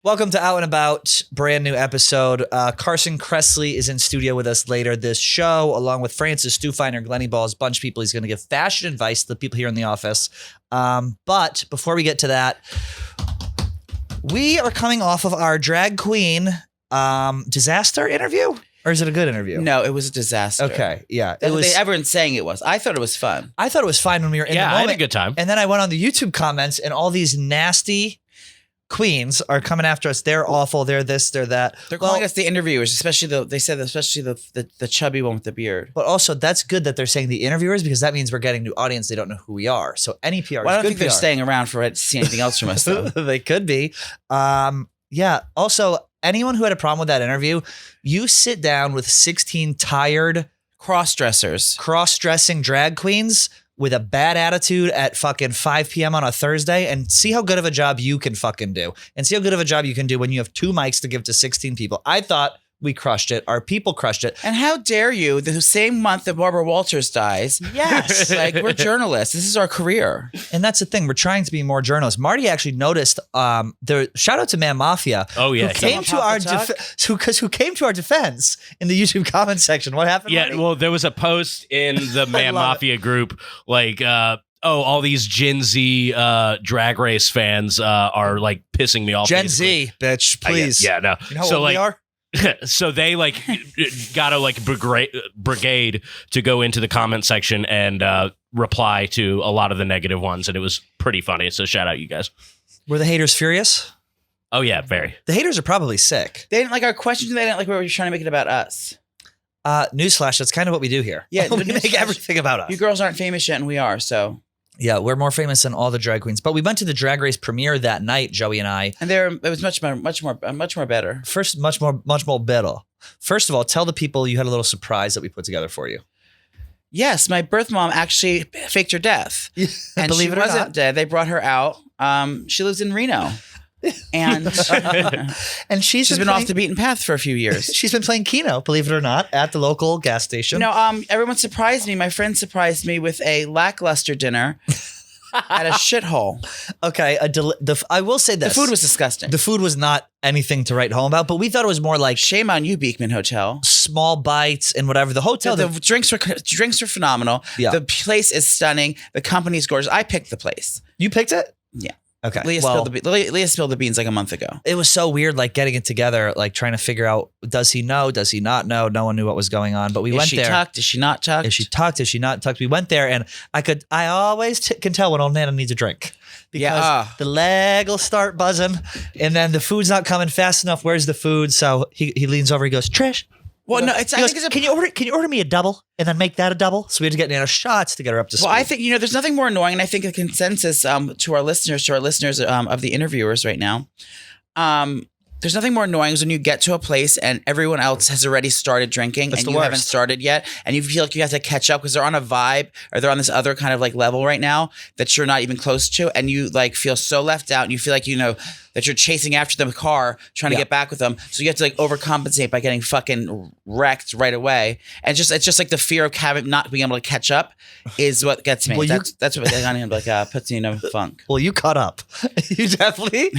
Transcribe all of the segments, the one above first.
Welcome to Out and About, brand new episode. Carson Kressley is in studio with us later this show, along with Francis, Stu Feiner, Glenny Balls, bunch of people. He's going to give fashion advice to the people here in the office. But before we get to that, we are coming off of our drag queen disaster interview. Or is it a good interview? No, it was a disaster. Okay, yeah. Everyone's saying it was. I thought it was fun. I thought it was fine when we were in the moment. Yeah, I had a good time. And then I went on the YouTube comments and all these nasty queens are coming after us. They're awful. They're this, they're that. They're calling us the interviewers, especially the chubby one with the beard. But also, that's good that they're saying the interviewers because that means we're getting new audience. They don't know who we are. So any PR Well, I is don't good think they're PR. staying around for it to see anything else from us, though. They could be. Yeah. Also, anyone who had a problem with that interview, you sit down with 16 tired, Cross-dressers. cross-dressing drag queens with a bad attitude at fucking 5 p.m. on a Thursday and see how good of a job you can fucking do. And see how good of a job you can do when you have 2 mics to give to 16 people. I thought we crushed it. Our people crushed it. And how dare you, the same month that Barbara Walters dies. Yes. Like, we're journalists. This is our career. And that's the thing. We're trying to be more journalists. Marty actually noticed shout out to Man Mafia. Oh, yeah. Who came to our who came to our defense in the YouTube comment section. What happened? Yeah, Marty? well, there was a post in the Man love Mafia group, like, all these Gen Z drag race fans are like pissing me off. Gen basically. Z, bitch, please. Yeah, no. You know how So old like, we are? so they like got a like brigade to go into the comment section and reply to a lot of the negative ones, and it was pretty funny. So shout out you guys. Were the haters furious? Oh yeah, very. The haters are probably sick. They didn't like our questions. They didn't like where we were trying to make it about us. Newsflash, that's kind of what we do here. Yeah, we the make newsflash- everything about us. You girls aren't famous yet, and we are, so. Yeah, we're more famous than all the drag queens. But we went to the Drag Race premiere that night, Joey and I. And it was much more better. First, much more better. First of all, tell the people you had a little surprise that we put together for you. Yes, my birth mom actually faked her death. And Believe she it or wasn't not. dead. They brought her out. She lives in Reno. And And she's been off the beaten path for a few years. She's been playing Keno, believe it or not, at the local gas station. Everyone surprised me. My friend surprised me with a lackluster dinner at a shithole. Okay, I will say this. The food was disgusting. The food was not anything to write home about, but we thought it was more like Shame on you, Beekman Hotel. small bites and whatever. The hotel, The drinks were phenomenal. Yeah. The place is stunning. The company's gorgeous. I picked the place. you picked it? Yeah. Okay. Leah spilled the beans like a month ago. It was so weird, like getting it together, like trying to figure out, does he know? Does he not know? No one knew what was going on, but we went there. Is she tucked? Is she not tucked? Is she tucked? Is she not tucked? We went there and I always can tell when old Nana needs a drink because the leg will start buzzing and then the food's not coming fast enough. Where's the food? So he leans over, he goes, Trish. Well, no, Can you order me a double and then make that a double? So we had to get Nana shots to get her up to speed. Well, I think, there's nothing more annoying, and I think a consensus to our listeners of the interviewers right now, there's nothing more annoying is when you get to a place and everyone else has already started drinking and you haven't started yet, and you feel like you have to catch up because they're on a vibe or they're on this other kind of like level right now that you're not even close to, and you like feel so left out and you feel like that you're chasing after the car trying to get back with them, so you have to like overcompensate by getting fucking wrecked right away, and it's just like the fear of not being able to catch up is what gets me. Well, that's what kind of like puts me in a funk. Well, you caught up. You definitely.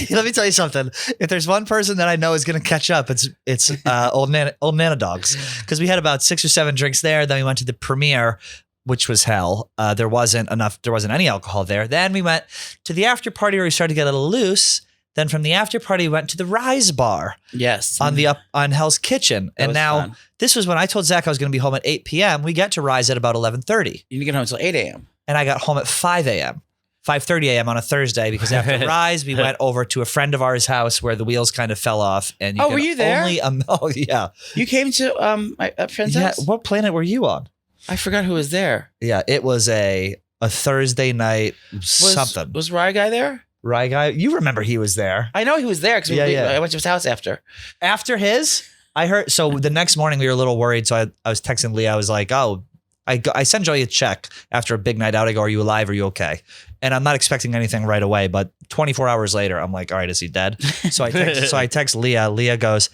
Let me tell you something. If there's one person that I know is going to catch up, it's old Nana Dogs, because we had about 6 or 7 drinks there. Then we went to the premiere, which was hell. There wasn't any alcohol there. Then we went to the after party where we started to get a little loose. Then from the after party, we went to the Rise Bar. Yes. On Hell's Kitchen. And now fun. This was when I told Zach I was going to be home at 8 p.m. We get to Rise at about 11:30. You didn't get home until 8 a.m. And I got home at 5 a.m. 5:30 a.m. on a Thursday, because after Rise, we went over to a friend of ours' house where the wheels kind of fell off. And were you there? Oh, yeah. You came to my friend's house? What planet were you on? I forgot who was there. Yeah, it was a Thursday night something. Was Rye Guy there? Rye Guy? You remember he was there. I know he was there because I went to his house after. After his, I heard. So the next morning we were a little worried. So I was texting Leah. I was like, I sent Joey a check after a big night out. I go, are you alive? Are you okay? And I'm not expecting anything right away. But 24 hours later, I'm like, all right, is he dead? So I text Leah. Leah goes,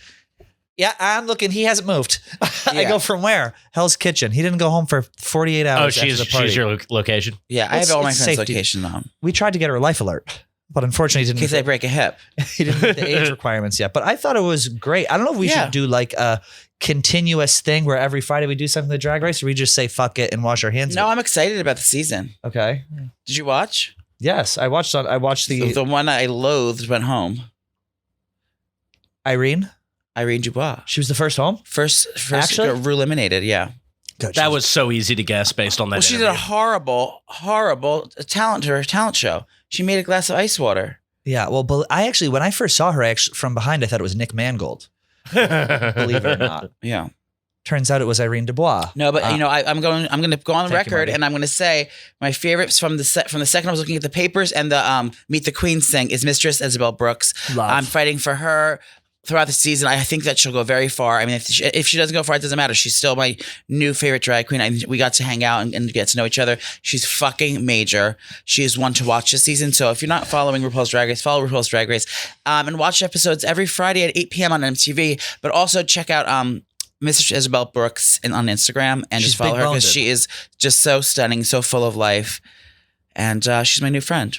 yeah, I'm looking. He hasn't moved. I go, from where? Hell's Kitchen. He didn't go home for 48 hours. Oh, she's your location. Yeah, I have all my friends' location on. We tried to get her a life alert. but unfortunately In case I break a hip. he didn't meet the age requirements yet. But I thought it was great. I don't know if we should do like a continuous thing where every Friday we do something with Drag Race, or we just say fuck it and wash our hands. No, I'm excited about the season. Okay. Did you watch? Yes, I watched the one I loathed went home. Irene Dubois. She was the first home. First Actually? eliminated. Yeah. Good. That was so easy to guess based on that. Well, she did a horrible talent show. She made a glass of ice water. Yeah. Well, I actually, when I first saw her from behind, I thought it was Nick Mangold. Believe it or not. Yeah. Turns out it was Irene Dubois. No, but I'm going to go on the record, you, and I'm going to say my favorites from the second I was looking at the papers and the Meet the Queens thing is Mistress Isabel Brooks. Love. I'm fighting for her throughout the season. I think that she'll go very far. I mean, if she doesn't go far, it doesn't matter. She's still my new favorite drag queen. We got to hang out and get to know each other. She's fucking major. She is one to watch this season. So if you're not following RuPaul's Drag Race, follow RuPaul's Drag Race, and watch episodes every Friday at 8 p.m. on MTV. But also check out Mrs. Isabel Brooks on Instagram and just follow her because she is just so stunning, so full of life, and she's my new friend.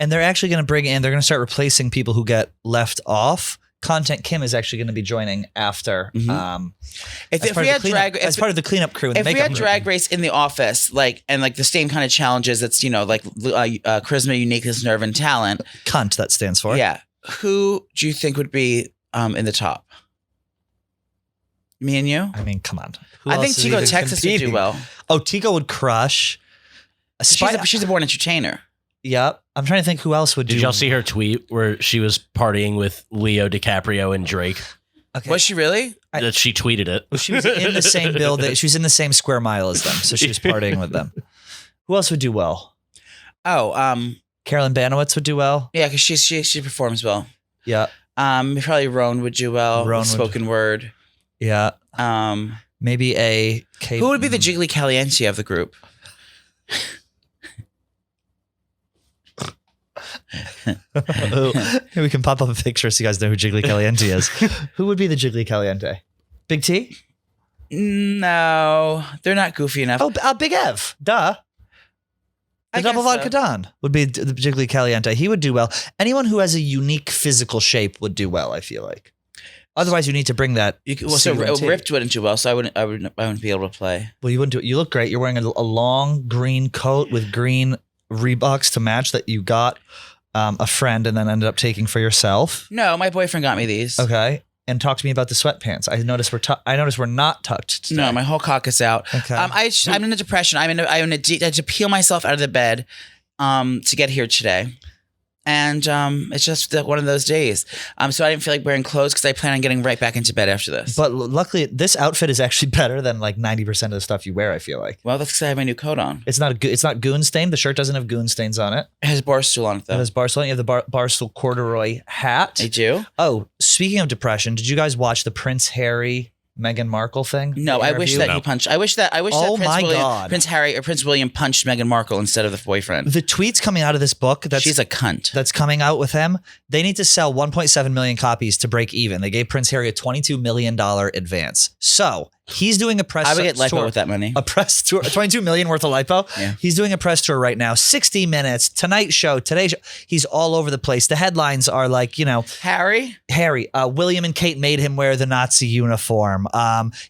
And they're actually going to they're going to start replacing people who get left off. Content Kim is actually going to be joining after. If we had as part of the cleanup crew, if we had Drag Race in the office, like the same kind of challenges, it's like charisma, uniqueness, nerve, and talent. Cunt, that stands for. Yeah. Who do you think would be in the top? Me and you? I mean, come on. I think Tico Texas would do well. Oh, Tico would crush. She's a born entertainer. Yep. I'm trying to think who else would do. Did y'all see her tweet where she was partying with Leo DiCaprio and Drake? Okay. Was she really? That she tweeted it. Well, she was in the same building. She was in the same square mile as them, so she was partying with them. Who else would do well? Oh, Carolyn Banowitz would do well. Yeah, because she performs well. Yeah. Probably Roan would do well. Roan spoken word. Yeah. Maybe a who would be the Jiggly Caliente of the group? We can pop up a picture so you guys know who Jiggly Caliente is. Who would be the Jiggly Caliente? Big T? No, they're not goofy enough. Oh, Big Ev. Duh. The Double Vodka Don would be the Jiggly Caliente. He would do well. Anyone who has a unique physical shape would do well, I feel like. Otherwise, you need to bring that. Ripped wouldn't do well, so I wouldn't be able to play. Well, you wouldn't do it. You look great. You're wearing a long green coat with green Reeboks to match that you got a friend and then ended up taking for yourself. No, my boyfriend got me these. Okay, and talk to me about the sweatpants. I noticed we're not tucked today. No, my whole cock is out. Okay. I'm in a depression. I had to peel myself out of the bed to get here today. And it's just one of those days. So I didn't feel like wearing clothes because I plan on getting right back into bed after this. But luckily, this outfit is actually better than like 90% of the stuff you wear, I feel like. Well, that's because I have my new coat on. It's not goon stained. The shirt doesn't have goon stains on it. It has Barstool on it, though. It has Barstool. You have the Barstool corduroy hat. I do. Oh, speaking of depression, did you guys watch the Prince Harry Meghan Markle thing? No, I wish that he punched. I wish that Prince Harry or Prince William punched Meghan Markle instead of the boyfriend. The tweets coming out of this book she's a cunt. That's coming out with him. They need to sell 1.7 million copies to break even. They gave Prince Harry a $22 million advance. So he's doing a press tour. I would get lipo with that money. A press tour, 22 million worth of lipo. Yeah. He's doing a press tour right now. 60 Minutes, Tonight Show, Today Show. He's all over the place. The headlines are like, Harry. William and Kate made him wear the Nazi uniform.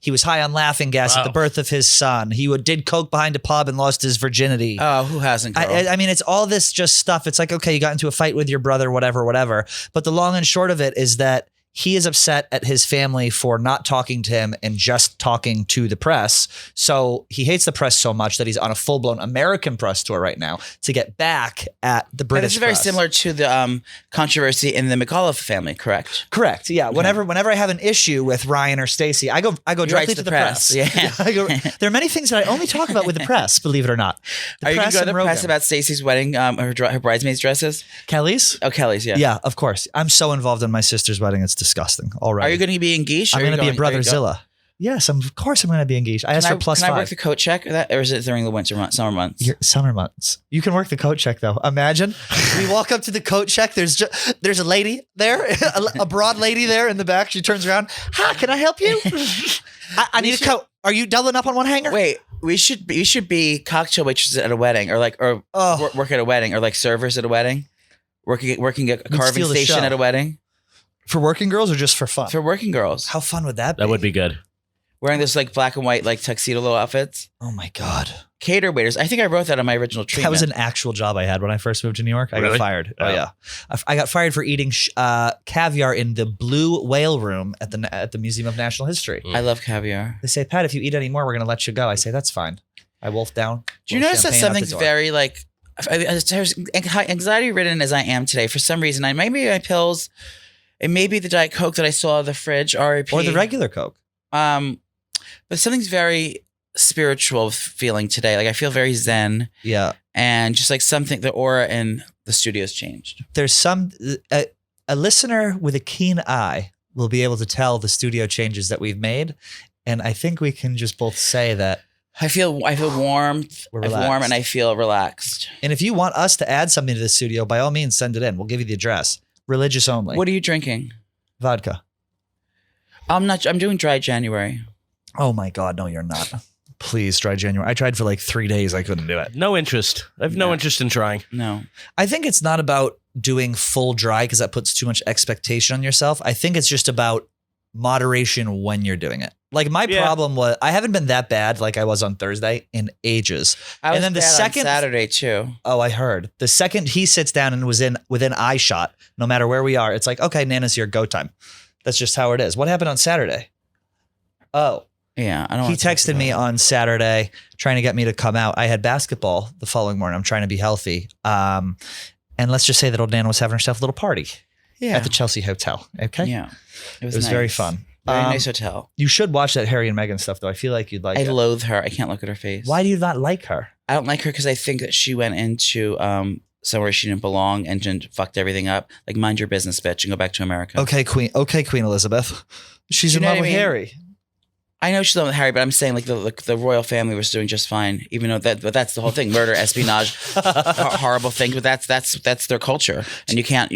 He was high on laughing gas at the birth of his son. He did coke behind a pub and lost his virginity. Oh, who hasn't? Girl? I mean, it's all this just stuff. It's like, okay, you got into a fight with your brother, whatever. But the long and short of it is that he is upset at his family for not talking to him and just talking to the press. So he hates the press so much that he's on a full-blown American press tour right now to get back at the British This is very press. similar to the controversy in the McAuliffe family, correct? Correct. Yeah. Okay. Whenever I have an issue with Ryan or Stacey, I go directly to the press. Yeah. There are many things that I only talk about with the press, believe it or not. Are you going to go to the press about Stacey's wedding, her bridesmaids' dresses? Kelly's? Oh, Kelly's, yeah. Yeah, of course. I'm so involved in my sister's wedding. It's disgusting already. Are you going to be engaged? I'm going to be a Brotherzilla. Yes, of course I'm going to be engaged. I asked for +5. Can I work the coat check or is it during the summer months? Summer months. You can work the coat check though. Imagine we walk up to the coat check. There's a lady there, a broad lady there in the back. She turns around. Hi, can I help you? I need a coat. Are you doubling up on one hanger? Wait, we should be cocktail waitresses at a wedding, or work at a wedding, or like servers at a wedding. working a We'd carving steal the station show. at a wedding For working girls or just for fun? for working girls. How fun would that be? That would be good. Wearing this like black and white like tuxedo little outfits. Oh my God. Cater waiters. I think I wrote that on my original treatment. That was an actual job I had when I first moved to New York. I got Really? fired. Oh Oh. yeah, I got fired for eating caviar in the Blue Whale Room at the Museum of Natural History. I love caviar. They say, Pat, if you eat any more, we're gonna let you go. I say, that's fine. I wolf down. Do you little notice that champagne out the something's door. very like anxiety ridden as I am today? For some reason, I maybe my pills, it may be the Diet Coke that I saw in the fridge, RIP, or the regular Coke. But something's very spiritual feeling today. Like I feel very zen, Yeah, and just like something, the aura in the studio's changed. there's a listener with a keen eye will be able to tell the studio changes that we've made, and I think we can just both say that. I feel warmth. We're I'm warm relaxed. and I feel relaxed. And if you want us to add something to the studio, by all means, send it in. We'll give you the address. Religious only. What are you drinking? Vodka. I'm doing dry January. Oh my God, no, you're not. Please try January. I tried for like 3 days. I couldn't do it. No interest. I have no interest in trying. No. I think it's not about doing full dry because that puts too much expectation on yourself. I think it's just about moderation when you're doing it. Like my problem was I haven't been that bad like I was on Thursday in ages. I was and then the bad second on Saturday too. Oh, I heard. The second he sits down and was within eye shot, no matter where we are, it's like, okay, Nana's here, go time. That's just how it is. What happened on Saturday? Oh, Yeah, I don't. he wanna talk texted about me it. on Saturday trying to get me to come out. I had basketball the following morning. I'm trying to be healthy. And let's just say that old Nana was having herself a little party at the Chelsea Hotel. Okay. Yeah, It was very nice. fun. Very nice hotel. You should watch that Harry and Meghan stuff, though. I feel like you'd like I it. loathe her. I can't look at her face. Why do you not like her? I don't like her because I think that she went into somewhere she didn't belong and just fucked everything up. Like, mind your business, bitch, and go back to America. Okay, Queen Elizabeth. She's You in know love what I with mean? Harry. I know she's not with Harry, but I'm saying like the royal family was doing just fine, even though that's the whole thing: murder, espionage, horrible things. But that's their culture, and you can't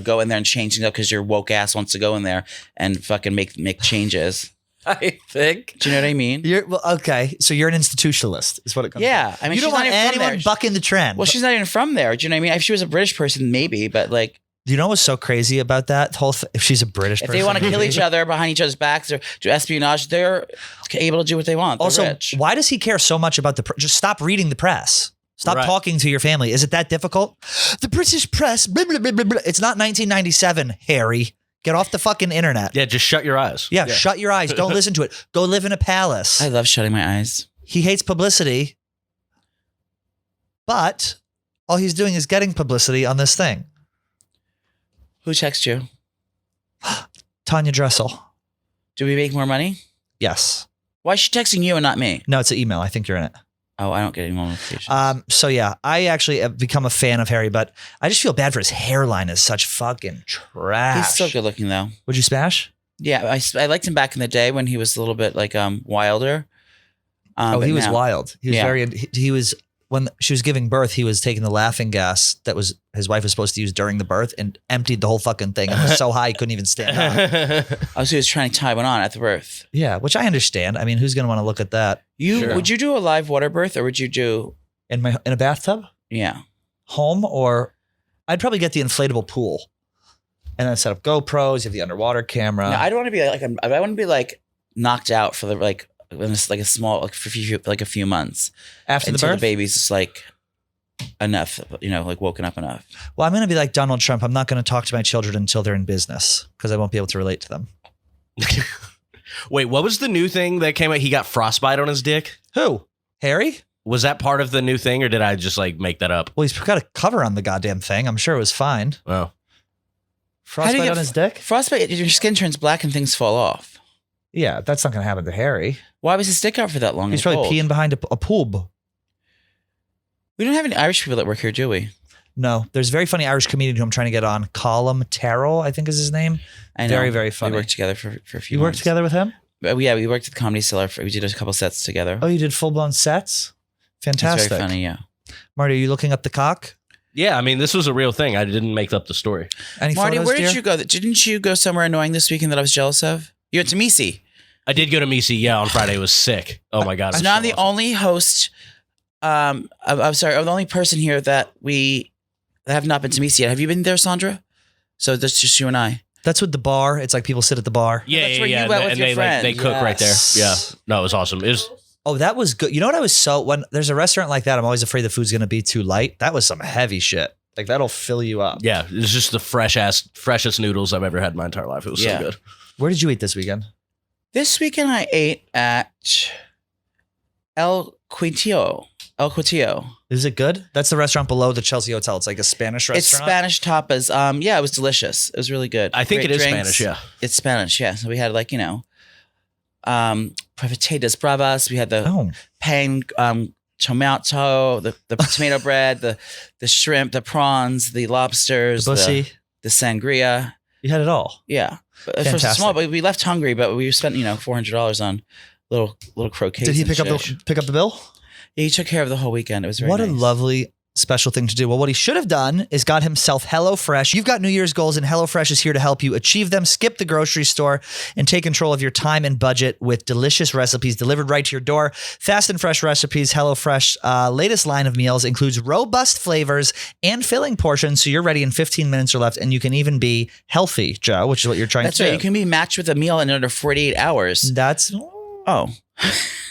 go in there and change things up because your woke ass wants to go in there and fucking make changes. I think. Do you know what I mean? Okay. So you're an institutionalist, is what it comes Yeah, to. I mean, You don't she's not want even from anyone there. bucking the trend. Well, she's not even from there. Do you know what I mean? If she was a British person, maybe, but like, Do you know what's so crazy about that whole if she's a British if person? they want to kill each other behind each other's backs or do espionage, they're able to do what they want. They're Also, rich. why does he care so much about the just stop reading the press. Stop Right. talking to your family. Is it that difficult? The British press. Blah, blah, blah, blah, blah. It's not 1997, Harry. Get off the fucking internet. Yeah, just shut your eyes. Yeah, shut your eyes. Don't listen to it. Go live in a palace. I love shutting my eyes. He hates publicity, but all he's doing is getting publicity on this thing. Who texted you? Tanya Dressel. Do we make more money? Yes. Why is she texting you and not me? No, it's an email. I think you're in it. Oh, I don't get any notifications. So yeah, I actually have become a fan of Harry, but I just feel bad for his hairline is such fucking trash. He's still good looking though. Would you smash? Yeah, I liked him back in the day when he was a little bit like wilder. Oh, but he was now- wild. He was Yeah. he was when she was giving birth, he was taking the laughing gas that was his wife was supposed to use during the birth and emptied the whole fucking thing and was so high he couldn't even stand up. Oh, so he was trying to tie one on at the birth. Yeah, which I understand. I mean, who's gonna want to look at that Would you do a live water birth or would you do? in a bathtub? Yeah. Home, or I'd probably get the inflatable pool and then set up GoPros. You have the underwater camera. No, I don't want to be like I want to be like knocked out for the like when it's like a small like for a few months After the until birth. the baby's just like enough, like woken up enough. Well, I'm going to be like Donald Trump. I'm not going to talk to my children until they're in business because I won't be able to relate to them. Wait, what was the new thing that came out? He got frostbite on his dick. Who? Harry? Was that part of the new thing, or did I just like make that up? Well, he's got a cover on the goddamn thing. I'm sure it was fine. Oh, How do you Frostbite get on his dick? Frostbite, your skin turns black and things fall off. Yeah, that's not going to happen to Harry. Why was his stick out for that long? He's and probably cold? peeing behind a pool. We don't have any Irish people that work here, do we? No, there's a very funny Irish comedian who I'm trying to get on. Colm Terrell, I think is his name. I know. Very, very funny. We worked together for a few You worked months. together with him? Yeah, we worked at the Comedy Cellar. We did a couple sets together. Oh, you did full-blown sets? It's Fantastic. very funny, yeah. Marty, are you looking up the cock? yeah. I mean, this was a real thing. I didn't make up the story. Any Marty, photos, where did dear? you go? Didn't you go somewhere annoying this weekend that I was jealous of? You went to Misi. I did go to Misi. Yeah, on Friday. It was sick. Oh my god. So now I'm the only host. I'm sorry. I'm the only person here that we have not been to Misi yet. Have you been there, Sandra? So that's just you and I. That's with the bar. It's like people sit at the bar. Yeah, That's yeah, where you yeah. went with And your they friend. they cook right there. Yes. Yeah. No, it was awesome. It was Oh, that was good. You know what I was when there's a restaurant like that, I'm always afraid the food's going to be too light. That was some heavy shit. Like that'll fill you up. yeah, it was just the freshest noodles I've ever had in my entire life. It was Yeah. so good. Where did you eat this weekend? This weekend I ate at El Cuitillo. Is it good? That's the restaurant below the Chelsea Hotel. It's like a Spanish It's restaurant. Spanish tapas. Yeah, it was delicious. It was really good. I think Great it is drinks. Spanish, yeah. It's Spanish, yeah. So we had like, potatoes bravas. We had the Oh, pan tomato, the tomato bread, the shrimp, the prawns, the lobsters, bussy. the sangria. You had it all. Yeah. For Fantastic. small, but we left hungry, but we spent, $400 on little croquettes. Did he and pick up the bill? Yeah, he took care of the whole weekend. It was very What nice. a lovely special thing to do. Well, what he should have done is got himself HelloFresh. You've got New Year's goals, and HelloFresh is here to help you achieve them. Skip the grocery store and take control of your time and budget with delicious recipes delivered right to your door. Fast and fresh recipes. HelloFresh latest line of meals includes robust flavors and filling portions, so you're ready in 15 minutes or less, and you can even be healthy, Joe, which is what you're trying That's to right. do. You can be matched with a meal in under 48 hours. That's... Oh.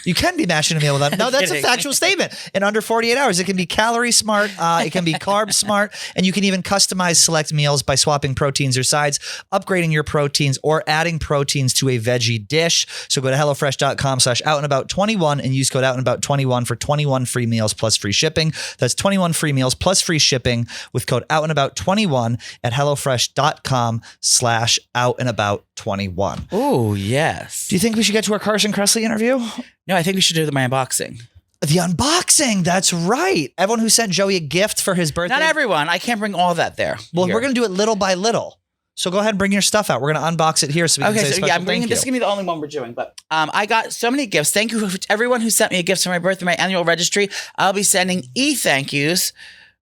You can be matching a meal with that. No, that's a kidding. factual statement. In under 48 hours, it can be calorie smart. It can be carb smart. And you can even customize select meals by swapping proteins or sides, upgrading your proteins, or adding proteins to a veggie dish. So go to HelloFresh.com/OutandAbout21 and use code OutandAbout21 for 21 free meals plus free shipping. That's 21 free meals plus free shipping with code OutandAbout21 at HelloFresh.com/OutandAbout21. Oh, yes. Do you think we should get to our Carson Kressley interview? No, I think we should do my unboxing. The unboxing. That's right. Everyone who sent Joey a gift for his birthday. Not everyone. I can't bring all that there. Well, Here. we're going to do it little by little. So go ahead and bring your stuff out. We're going to unbox it here so we can say a Okay, so special yeah, I'm bringing thank this is you. gonna be the only one we're doing. But I got so many gifts. Thank you to everyone who sent me a gift for my birthday, my annual registry. I'll be sending thank yous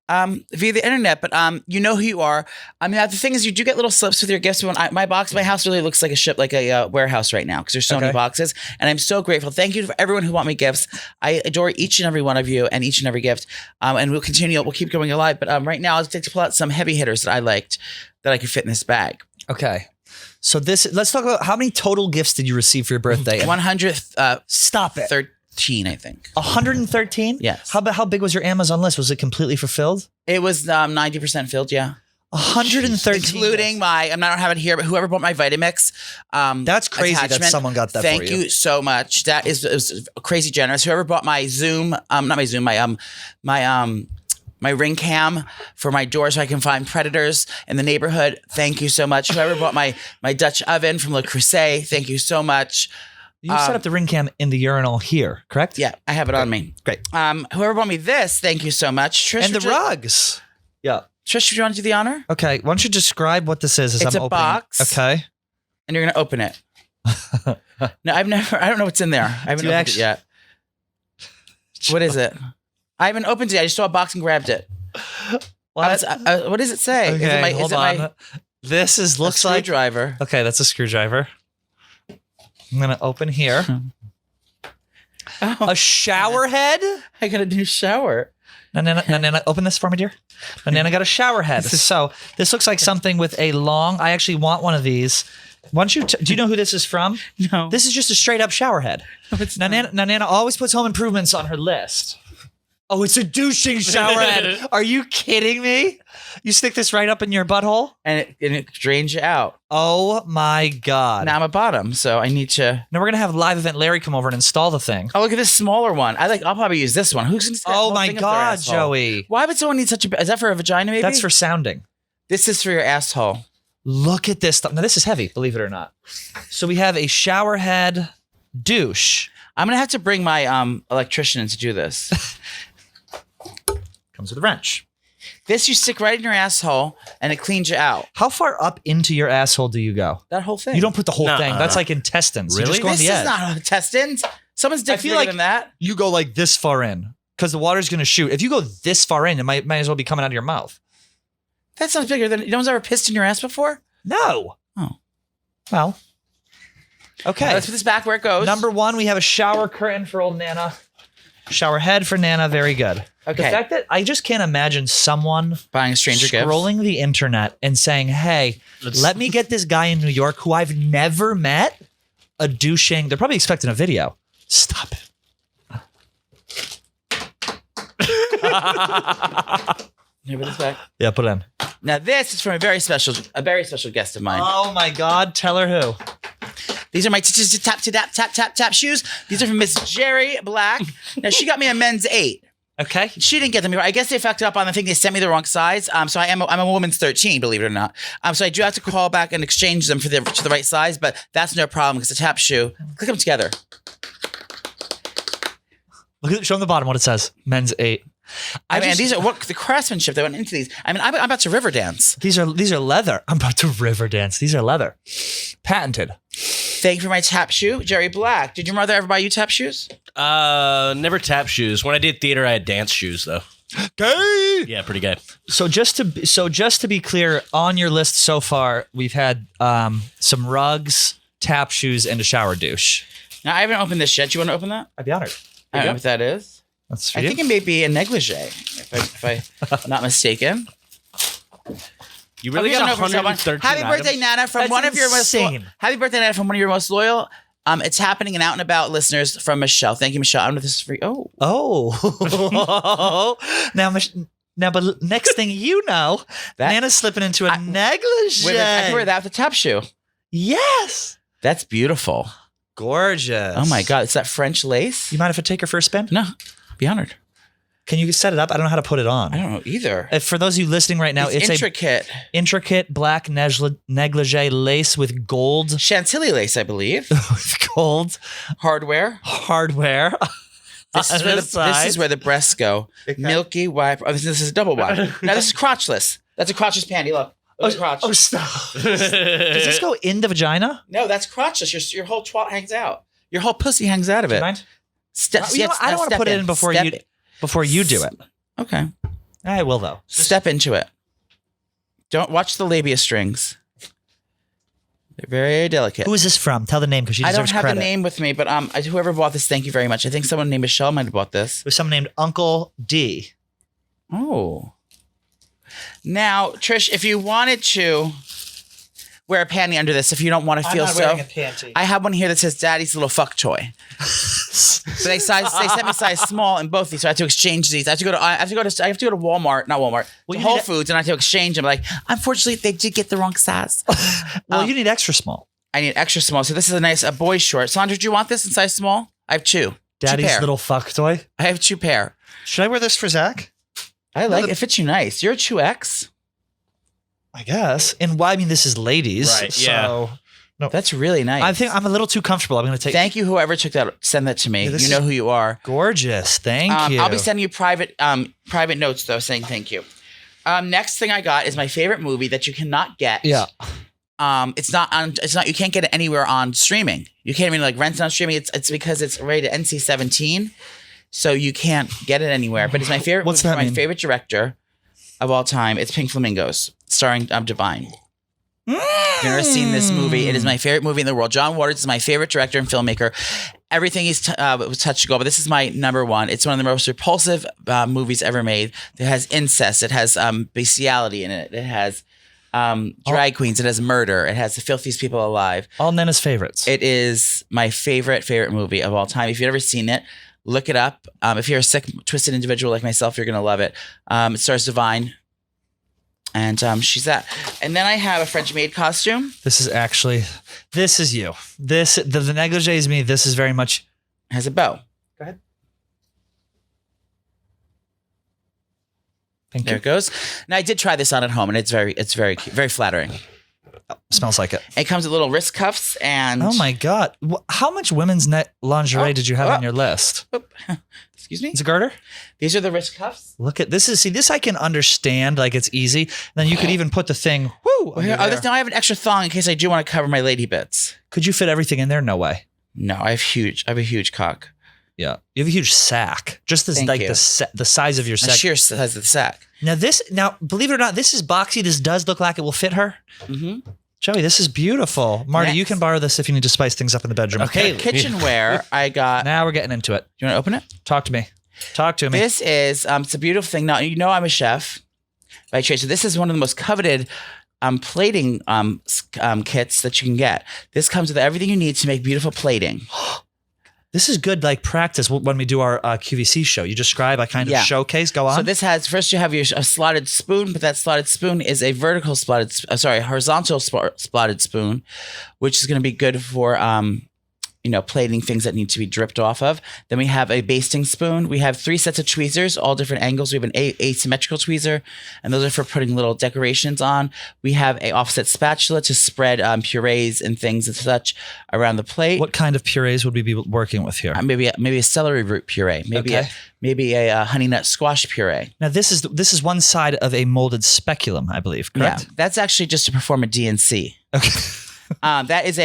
via the internet. But you know who you are. I mean, the thing is, you do get little slips with your gifts. When my house really looks like a ship, like a warehouse right now because there's so many boxes. And I'm so grateful. Thank you for everyone who bought me gifts. I adore each and every one of you and each and every gift. And we'll continue. We'll keep going alive. But right now, I'll take to pull out some heavy hitters that I liked that I could fit in this bag. Okay. So let's talk about how many total gifts did you receive for your birthday? 100th. Stop it. 13, I think. 113? Yes. How big was your Amazon list? Was it completely fulfilled? It was 90% filled, yeah. 113. Including I don't have it here, but whoever bought my Vitamix. That's crazy that attachment, someone got that Thank for you. you so much. It was crazy generous. Whoever bought my Zoom, not my Zoom, my Ring Cam for my door so I can find predators in the neighborhood. Thank you so much. Whoever bought my Dutch oven from Le Creuset. Thank you so much. You set up the ring cam in the urinal here, correct? Yeah, I have it on me. Great. Whoever bought me this, thank you so much. Trish, And the rugs. Yeah. Trish, do you want to do the honor? Okay. Why don't you describe what this is as It's I'm a opening? box. Okay. And you're going to open it. No, I don't know what's in there. I haven't Do you opened it yet. What is it? I haven't opened it yet. I just saw a box and grabbed it. What? What does it say? Okay, is hold it on. my This looks like screwdriver? Okay, that's a screwdriver. I'm gonna open here. Oh, A shower head. I got a new shower. Nana, open this for me, dear. Nana got a shower head. So this looks like something with a long. I actually want one of these. Why don't you? Do you know who this is from? No. This is just a straight up shower head. No, it's Nana always puts home improvements on her list. Oh, it's a douching shower head. Are you kidding me? You stick this right up in your butthole? and it drains you out. Oh my God. Now I'm a bottom, so I need to. Now we're gonna have live event Larry come over and install the thing. Oh, look at this smaller one. I'll probably use this one. Who's gonna? stick that Oh whole my thing up their God, asshole? Joey. Why would someone need such a? Is that for a vagina? Maybe That's for sounding. This is for your asshole. Look at this stuff. Now this is heavy, believe it or not. So we have a shower head douche. I'm gonna have to bring my electrician in to do this. Comes with a wrench. This you stick right in your asshole, and it cleans you out. How far up into your asshole do you go? That whole thing. You don't put the whole Nuh-uh. thing. That's like intestines. You Really? just go on This the is edge. not intestines. Someone's dick's feel bigger like- than that. You go like this far in because the water's going to shoot. If you go this far in, it might as well be coming out of your mouth. That sounds bigger than. No one's ever pissed in your ass before. No. Oh. Well. Okay. Let's put this back where it goes. Number one, we have a shower curtain for old Nana. Shower head for Nana, very good. Okay. The fact that I just can't imagine someone Buying a stranger gift. scrolling the internet and saying, hey, let me get this guy in New York who I've never met a douching. They're probably expecting a video. Stop it. Here, put this back. Yeah, put it in. Now this is from a very special guest of mine. Oh my God, tell her who. These are my tap shoes. These are from Miss Jerry Black. Now she got me a men's 8. Okay. She didn't get them. I guess they fucked up on the thing. They sent me the wrong size. So I'm a woman's 13, believe it or not. So I do have to call back and exchange them to the right size, but that's no problem because the tap shoe. Click them together. Show them the bottom what it says. Men's 8. I mean, these are what the craftsmanship that went into these. I mean, I'm about to river dance. These are leather. I'm about to river dance. These are leather. Patented. Thank you for my tap shoe, Jerry Black. Did your mother ever buy you tap shoes? Never tap shoes. When I did theater, I had dance shoes though. Gay. Yeah, pretty gay. So just to be clear, on your list so far, we've had some rugs, tap shoes, and a shower douche. Now I haven't opened this yet. Do you want to open that? I'd be honored. I don't know what that is. That's for I you. think it may be a negligee, if I'm not mistaken. You really Okay, got no, for someone. 113 Happy birthday, items? Nana, from That's one of your most insane. Happy birthday, Nana, from one of your most loyal. It's happening and out and about listeners from Michelle. Thank you, Michelle. I don't know if this is free. Oh, now, but next thing you know, That- Nana's slipping into a negligee. I can wear that with a tap shoe. Yes, That's beautiful. gorgeous. Oh my God, it's that French lace. You mind if I take her for a spin? No, be honored. Can you set it up? I don't know how to put it on. I don't know either. For those of you listening right now, it's intricate. a intricate black negligee lace with gold, Chantilly lace, I believe. with gold Hardware. hardware. This is, on the side. this is where the breasts go. Okay. Milky white. Oh, this is a double wide. Now this is crotchless. That's a crotchless panty. Look. Look at crotch. Oh, stop. Does this go in the vagina? No, that's crotchless. Your whole twat hangs out. Your whole pussy hangs out of Do you it. mind? Step, You know what? I don't want to put it in before you do it. Okay. I will though. Step into it. Don't watch the labia strings. They're very delicate. Who is this from? Tell the name because she I deserves don't have credit. the name with me, but whoever bought this, thank you very much. I think someone named Michelle might have bought this. It was someone named Uncle D. Oh. Now, Trish, if you wanted to wear a panty under this, if you don't want to feel panty. I have one here that says "Daddy's little fuck toy." So they sent me size small in both these, so I have to exchange these. I have to go to Walmart, not Walmart, to Whole Foods, and I have to exchange them. Like, unfortunately, they did get the wrong size. Well, you need extra small. I need extra small. So this is a boy short. Sandra, do you want this in size small? I have two. Daddy's pair. little fuck toy. I have 2 pair. Should I wear this for Zach? I like it. It fits you nice. You're a 2X. I guess. And why? I mean, this is ladies. Right, So That's really nice. I think I'm a little too comfortable. I'm going to take. Thank you, whoever took that. Send that to me. Yeah, this You know who you are. Gorgeous. Thank you. I'll be sending you private notes though, saying thank you. Next thing I got is my favorite movie that you cannot get. Yeah. It's not. You can't get it anywhere on streaming. You can't even like rent it on streaming. It's because it's rated NC-17, so you can't get it anywhere. But it's my favorite. What's movie that from mean? My favorite director of all time. It's Pink Flamingos, starring Divine. If you've never seen this movie, it is my favorite movie in the world. John Waters is my favorite director and filmmaker. Everything he's was touched to go, but this is my number one. It's one of the most repulsive movies ever made. It has incest. It has bestiality in it. It has drag queens. It has murder. It has the filthiest people alive. All Nana's favorites. It is my favorite movie of all time. If you've never seen it, look it up. If you're a sick, twisted individual like myself, you're going to love it. It stars Divine. And she's that. And then I have a French maid costume. This is you. The negligee is me. This is very much. It has a bow. Go ahead. Thank There you. it goes. Now I did try this on at home, and it's very very flattering. Smells like it. It comes with little wrist cuffs and. Oh my God. How much women's lingerie did you have on your list? Oop. Excuse me. Is it garter? These are the wrist cuffs. Look at this. This I can understand. Like it's easy. Then you could even put the thing. Woo. under there. Now I have an extra thong in case I do want to cover my lady bits. Could you fit everything in there? No way. No, I have a huge cock. Yeah, you have a huge sack. Just as Thank like you. the size of your A sack. sheer size of the sack. Now, believe it or not, this is boxy. This does look like it will fit her. Mm-hmm. Joey, this is beautiful. Marty, you Next. can borrow this if you need to spice things up in the bedroom. Okay, kitchenware. I got. Now we're getting into it. You want to open it? Talk to me. Talk to me. This is it's a beautiful thing. Now, you know I'm a chef by trade, so this is one of the most coveted plating kits that you can get. This comes with everything you need to make beautiful plating. This is good, like practice when we do our QVC show. You describe, I kind of showcase. Go on. So this has, first you have a slotted spoon, but that slotted spoon is a horizontal slotted spoon, which is going to be good for plating things that need to be dripped off of. Then we have a basting spoon. We have 3 sets of tweezers, all different angles. We have an asymmetrical tweezer, and those are for putting little decorations on. We have a offset spatula to spread purees and things and such around the plate. What kind of purees would we be working with here? Maybe a celery root puree. Maybe a honey nut squash puree. Now this is one side of a molded speculum, I believe. Correct? Yeah, that's actually just to perform a DNC. Okay. That is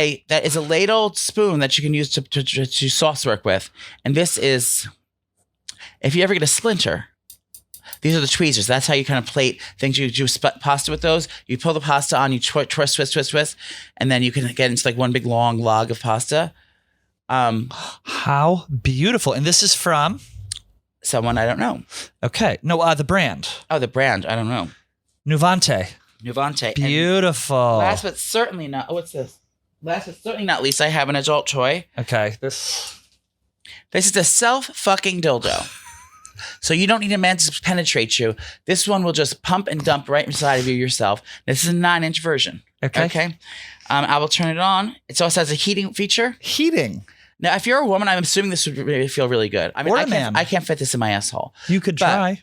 a ladled spoon that you can use to sauce work with. And this is, if you ever get a splinter, these are the tweezers. That's how you kind of plate things. You do pasta with those. You pull the pasta on, you twist, and then you can get into like one big long log of pasta. How beautiful. And this is from? Someone I don't know. Okay. No, the brand. Oh, the brand. I don't know. Nuvante. Beautiful. And last but certainly not, what's this? Last but certainly not least, I have an adult toy. Okay. This is a self-fucking dildo. So you don't need a man to penetrate you. This one will just pump and dump right inside of you yourself. This is a 9-inch version. Okay. I will turn it on. It also has a heating feature. Heating. Now, if you're a woman, I'm assuming this would really feel really good. I mean, or a man. I can't fit this in my asshole. You could try.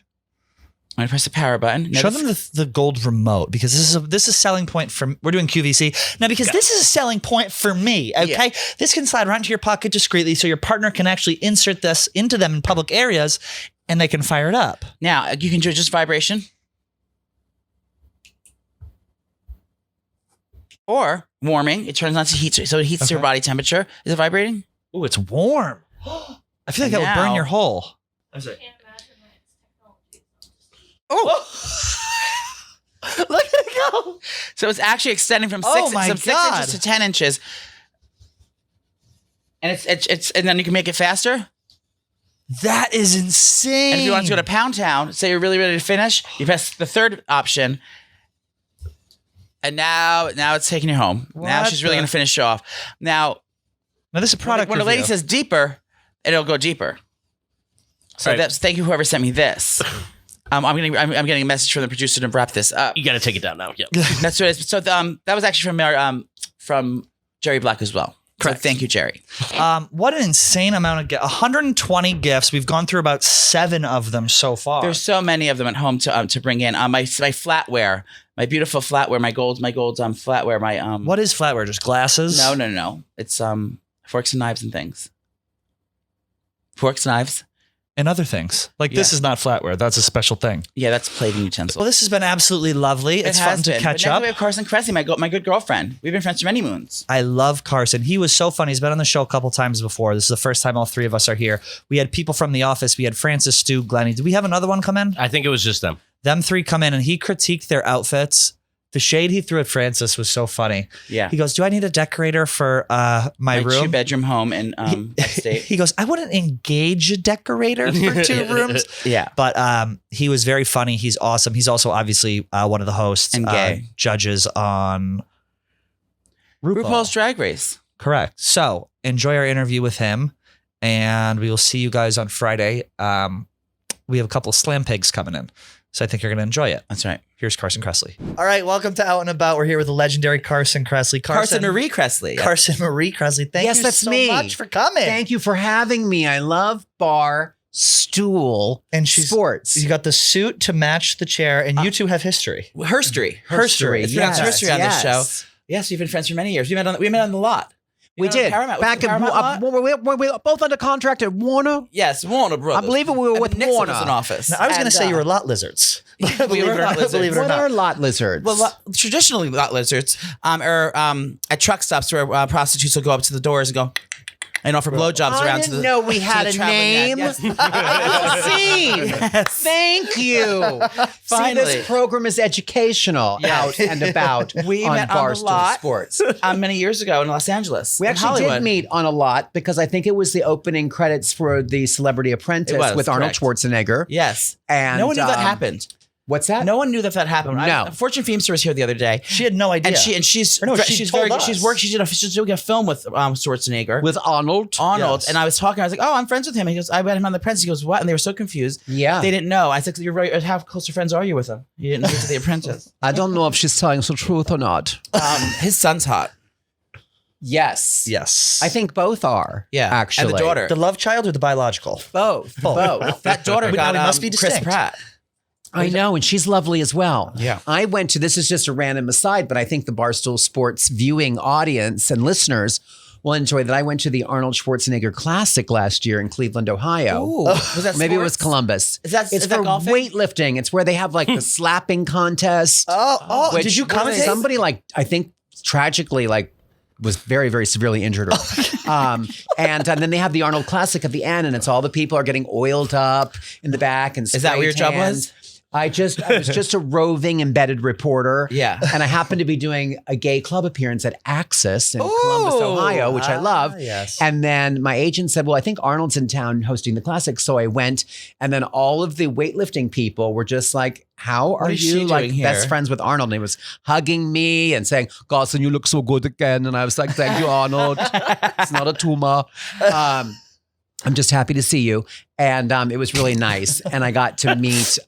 I'm gonna press the power button. Show them the gold remote, because this is selling point for, we're doing QVC now, because this is a selling point for me. Okay, yeah. This can slide right into your pocket discreetly, so your partner can actually insert this into them in public areas, and they can fire it up. Now you can do just vibration, or warming. It turns on to heat, so it heats to your body temperature. Is it vibrating? Oh, it's warm. I feel like that would burn your hole. I'm sorry. Oh, look at it go. So it's actually extending from 6 inches to 10 inches. And it's and then you can make it faster. That is insane. And if you want to go to Pound Town, say you're really ready to finish, you press the third option. And now it's taking you home. Now she's really going to finish off. Now this is a product when a lady says deeper, it'll go deeper. So thank you whoever sent me this. I'm getting a message from the producer to wrap this up. You got to take it down now. Yeah, that's what it is. So that was actually from Jerry Black as well. Correct. So thank you, Jerry. What an insane amount of gifts! 120 gifts. We've gone through about 7 of them so far. There's so many of them at home to bring in. My flatware, my beautiful flatware, my gold flatware. My What is flatware? Just glasses? No. It's forks and knives and things. Forks, knives. And other things. Like this is not flatware. That's a special thing. Yeah, that's plating utensils. Well, this has been absolutely lovely. It's fun to catch up. We have Carson Kressley, my good girlfriend. We've been friends for many moons. I love Carson. He was so funny. He's been on the show a couple times before. This is the first time all 3 of us are here. We had people from the office. We had Francis, Stu, Glenny. Did we have another one come in? I think it was just them. Them 3 come in, and he critiqued their outfits. The shade he threw at Francis was so funny. Yeah. He goes, do I need a decorator for my room? 2-bedroom home in upstate. He goes, I wouldn't engage a decorator for 2 rooms. Yeah. But he was very funny. He's awesome. He's also obviously one of the hosts. And gay. Judges on RuPaul's Drag Race. Correct. So enjoy our interview with him. And we will see you guys on Friday. We have a couple of slam pigs coming in. So I think you're going to enjoy it. That's right. Here's Carson Kressley. All right. Welcome to Out and About. We're here with the legendary Carson Kressley. Carson Marie Kressley. Carson Marie Kressley. Thank you so much for coming. Thank you for having me. I love bar, stool, and sports. You got the suit to match the chair, and you two have history. Herstory. Herstory. It's herstory on this show. Yes, we've been friends for many years. We met on the lot. We did. Back at we're both under contract at Warner. Yes, Warner Brothers. I believe we were with Nixon Warner. Was in office. Now, I was going to say you were lot lizards. We were lot lizards. Believe it or not. What are lot lizards? Well, traditionally lot lizards are at truck stops where prostitutes will go up to the doors and go. And offer blowjobs I around didn't to the know we had the a traveling name. man. Yes. Scene. Thank you. See, Finally. this program is educational out and about We on met on the Barstool lot. Sports. Many years ago in Los Angeles. We in actually Hollywood. did meet on a lot because I think it was the opening credits for the Celebrity Apprentice It was, with Arnold correct. Schwarzenegger. Yes. And No one knew that happened. What's that? No one knew that happened. No. Fortune Feimster was here the other day. She had no idea. She's Or no, she she's told very us. she's doing a film with Schwarzenegger. With Arnold. Arnold, Yes. and I was talking. I was like, "Oh, I'm friends with him." He goes, "I met him on The Apprentice." He goes, "What?" And they were so confused. Yeah. They didn't know. I said, "You're right. How close of friends are you with him? You didn't meet The Apprentice." I don't know if she's telling us the truth or not. His son's hot. Yes. Yes. I think both are. Yeah, Actually. and the daughter. the love child or the biological? Both. Both. that daughter But got no, it must be Chris distinct. Pratt. I know, and she's lovely as well. Yeah. I went to, this is just a random aside, but I think the Barstool Sports viewing audience and listeners will enjoy that. I went to the Arnold Schwarzenegger Classic last year in Cleveland, Ohio. Ooh, was that Maybe it was sports? Columbus. Is that- it's is that for golfing? weightlifting. It's where they have like the slapping contest. Oh, did you commentate? Somebody like, I think tragically like was very, very severely injured. And then they have the Arnold Classic at the end, and it's all the people are getting oiled up in the back and Is that what your job spray was? tanned. I was just a roving embedded reporter. Yeah. And I happened to be doing a gay club appearance at Axis in Columbus, Ohio, which I love. Yes. And then my agent said, well, I think Arnold's in town hosting the classic. So I went, and then all of the weightlifting people were just like, how are is she you like doing best here? friends with Arnold? And he was hugging me and saying, Carson, you look so good again. And I was like, thank you, Arnold. It's not a tumor. I'm just happy to see you. And it was really nice. And I got to meet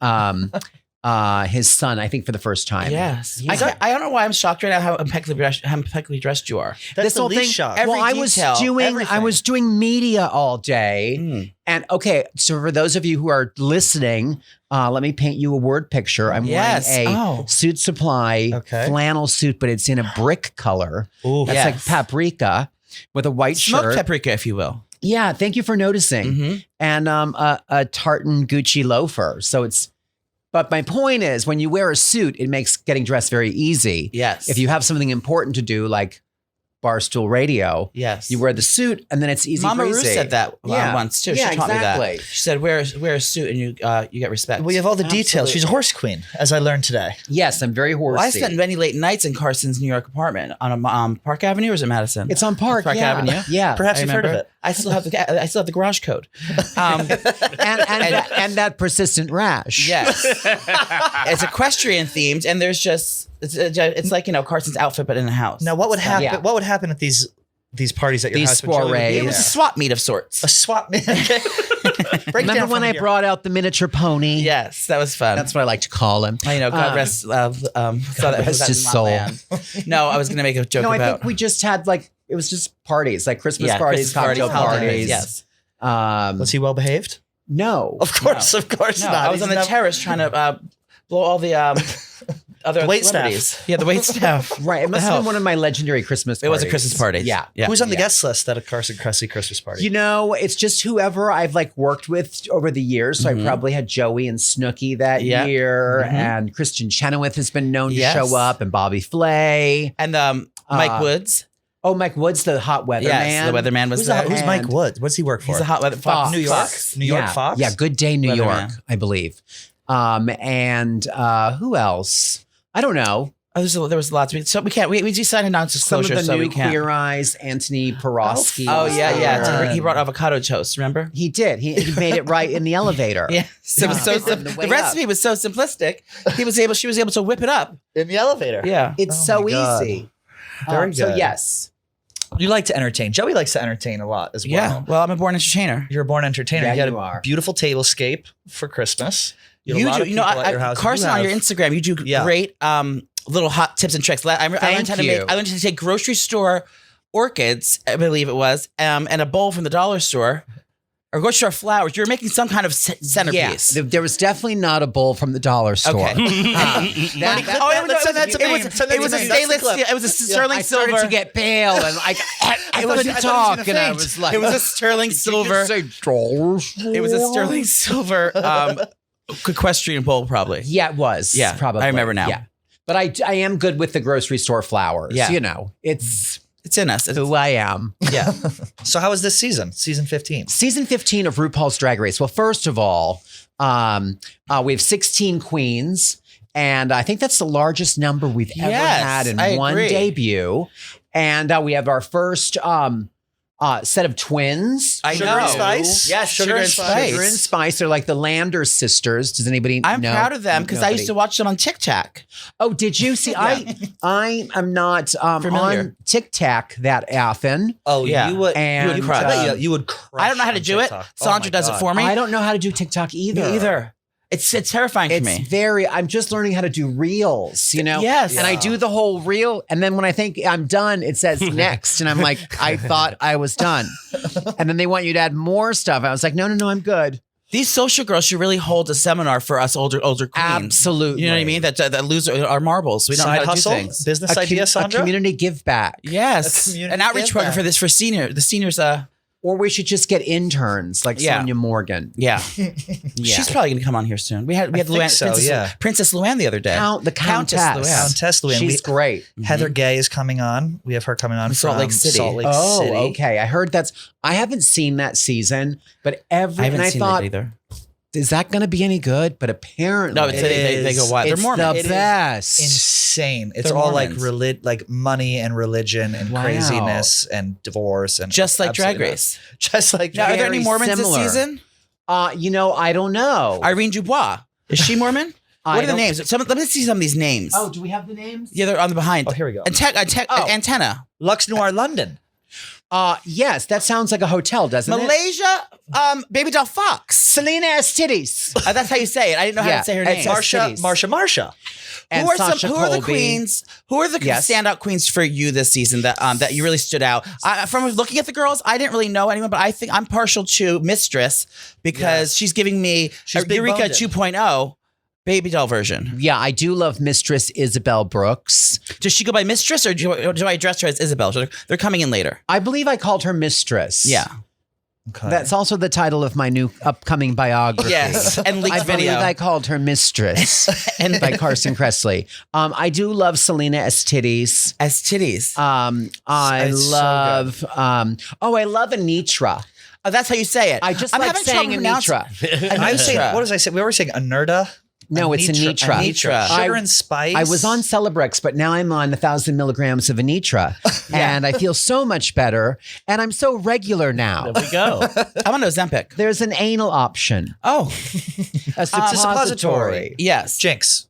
his son, I think, for the first time. Yes. Yeah. I don't know why I'm shocked right now how impeccably dressed you are. That's This the whole least thing. shock. Every Well, I detail, everything. was doing media all day. Mm. And okay, so for those of you who are listening, let me paint you a word picture. I'm Yes. wearing a Oh. Suit Supply Okay. flannel suit, but it's in a brick color. Ooh. That's Yes. like paprika with a white Smoked shirt. paprika, if you will. Yeah, thank you for noticing. Mhm. And a tartan Gucci loafer. So it's, but my point is, when you wear a suit, it makes getting dressed very easy. Yes. If you have something important to do, like Barstool Radio, Yes. you wear the suit, and then it's easy. Mama Ruth breezy. said that once too. Yeah, she taught exactly. me that. She said, "Wear a suit and you get respect." We have all the details. She's a horse queen, as I learned today. Yes, I'm very horsey. Well, I spent many late nights in Carson's New York apartment on Park Avenue, or is it Madison? It's on Park, Park yeah. Avenue. Yeah, Perhaps I you've heard of remember. it. I still have the garage code. and that persistent rash. Yes, it's equestrian themed, and there's just it's like Carson's outfit, but in a house. Now, what would happen? Yeah. What would happen at these parties at your These house? when Joey would be soirees. It was a there? swap meet of sorts. A swap meet. Okay. Break Remember down when from I here. brought out the miniature pony? Yes, that was fun. That's what I like to call him. God rest. Saw that rest was his not soul. land. No, I was going to make a joke No, I about. think we just had it was just parties, like Christmas Yeah, parties, Christmas cocktail holidays, parties. Yes. Was he well behaved? No. Of course No, not. I was He's on the never- terrace trying to blow all the other The wait celebrities. staff. Yeah, the wait staff. Right. It must have been one of my legendary Christmas It parties. was a Christmas party. Yeah. Yeah. Who's on the Yeah. guest list at a Carson Kressley Christmas party? You know, it's just whoever I've worked with over the years. So Mhm. I probably had Joey and Snooki that Yeah. year, Mhm. and Christian Chenoweth has been known Yes. to show up, and Bobby Flay. And Mike Woods. Oh, Mike Woods, the hot weather man. the weatherman was who's, there. who's Mike And- Woods? What's he work for? He's a hot weather Fox. New York. Fox. New York yeah. Fox. Yeah, Good Day New Weatherman. York, I believe. And who else? I don't know. Oh, there was lots. We can't. We decided not to Some of disclosure, the so new we can't. Queer Eyes, Anthony Porosky. Oh was yeah. there. He brought avocado toast. Remember? He did. He made it right in the elevator. Yeah. So it was so On the the way recipe was so simplistic. She was able to whip it up. In the elevator. Yeah. It's Oh so my God. easy. Very So good. yes. You like to entertain. Joey likes to entertain a lot as well. Yeah. Well, I'm a born entertainer. You're a born entertainer. Yeah, you had you a are. beautiful tablescape for Christmas. You, had a You lot do. of You know, people at your house. Carson, You on your have- Instagram, you do Yeah. great little hot tips and tricks. I learned how to you. I learned how to take grocery store orchids, I believe it was, and a bowl from the dollar store, or grocery store flowers. You were making some kind of centerpiece. Yeah, there was definitely not a bowl from the dollar store. Okay. Let's send that to me. It was a stainless steel. It was a sterling I started silver. to get pale and I couldn't talk, and I was like, It was a sterling silver. It was a sterling silver equestrian bowl, probably. Yeah, it was. Yeah, probably. I remember now. Yeah, but I am good with the grocery store flowers. Yeah. You know, it's It's in us. who I am. Yeah. So how was this season? Season 15. Season 15 of RuPaul's Drag Race. Well, first of all, we have 16 queens, and I think that's the largest number we've ever had in I one agree. debut. And we have our first set of twins. I Sugar know. and Spice? Yes, Sugar and Spice. Sugar and Spice. They're like the Landers sisters. Does anybody know? I'm proud of them because I used to Nobody. watch them on TikTok. Oh, did you see? I am not Familiar. on TikTok that often. Oh, Yeah. you would. And you would crush. uh, you would crush I don't know how to on do it. TikTok. Oh Sandra my does it God. for me. I don't know how to do TikTok either. Me either. It's terrifying for It's me. very, I'm just learning how to do reels, you know? Yes. And I do the whole reel. And then when I think I'm done, it says next. And I'm like, I thought I was done. And then they want you to add more stuff. I was like, no, I'm good. These social girls should really hold a seminar for us older queens. Absolutely. You know what I mean? That lose our marbles. We don't know Side how to hustle, do things. business idea, a Sandra. community give back. Yes. A community An outreach give program back. for this for the seniors. Or we should just get interns like Yeah. Sonia Morgan. Yeah. Yeah. She's probably gonna come on here soon. We had think Luann, so, Princess Luann the other day. The Countess. Countess Luann. She's great. Heather Gay is coming on. We have her coming on From Salt from Lake City. Salt Lake Oh, City. okay. I heard I haven't seen that season, but I haven't and I seen thought, it either. is that going to be any good? But apparently, No, they go wild. They're it's Mormon. the It is best. Insane. It's They're all like Mormons. like money and religion and Wow. craziness and divorce and Just like Drag absolutely Race. nuts. Just like Now, are there any Very Mormons similar. this season? I don't know. Irene Dubois. Is she Mormon? I What are the don't- names? Let me see some of these names. do we have the names? Yeah, they're on the behind. Oh, here we go. Antenna. Lux Noir London. Yes, that sounds like a hotel, doesn't it? Malaysia, Baby Doll Fox. Selena Estidis. That's how you say it. I didn't know how Yeah, to say her it's name. Marsha. Cities. Marsha. And Who are Sasha who are the Colby. queens? Who are the Yes. standout queens for you this season that you really stood out? From looking at the girls, I didn't really know anyone, but I think I'm partial to Mistress because Yes. she's giving me She's a big Eureka boned. 2.0 baby doll version. Yeah, I do love Mistress Isabel Brooks. Does she go by Mistress or do I address her as Isabel? So they're coming in later. I believe I called her Mistress. Yeah. Okay. That's also the title of my new upcoming biography. Yes. And leaked I believe video. I called her Mistress And by Carson Kressley. I do love Selena Estidis. as titties. I It's so love I love Anitra. Oh, that's how you say it. I just I'm like having saying trouble pronouncing- Anitra. I was saying, Anitra. what was I saying? We were saying Anerta. No, it's Anitra. Anitra. Sugar I- and Spice. I was on Celebrex, but now I'm on 1,000 milligrams of Anitra, and I feel so much better. And I'm so regular now. There we go. I'm on Ozempic. There's an anal option, Oh, a suppository. yes. Jinx.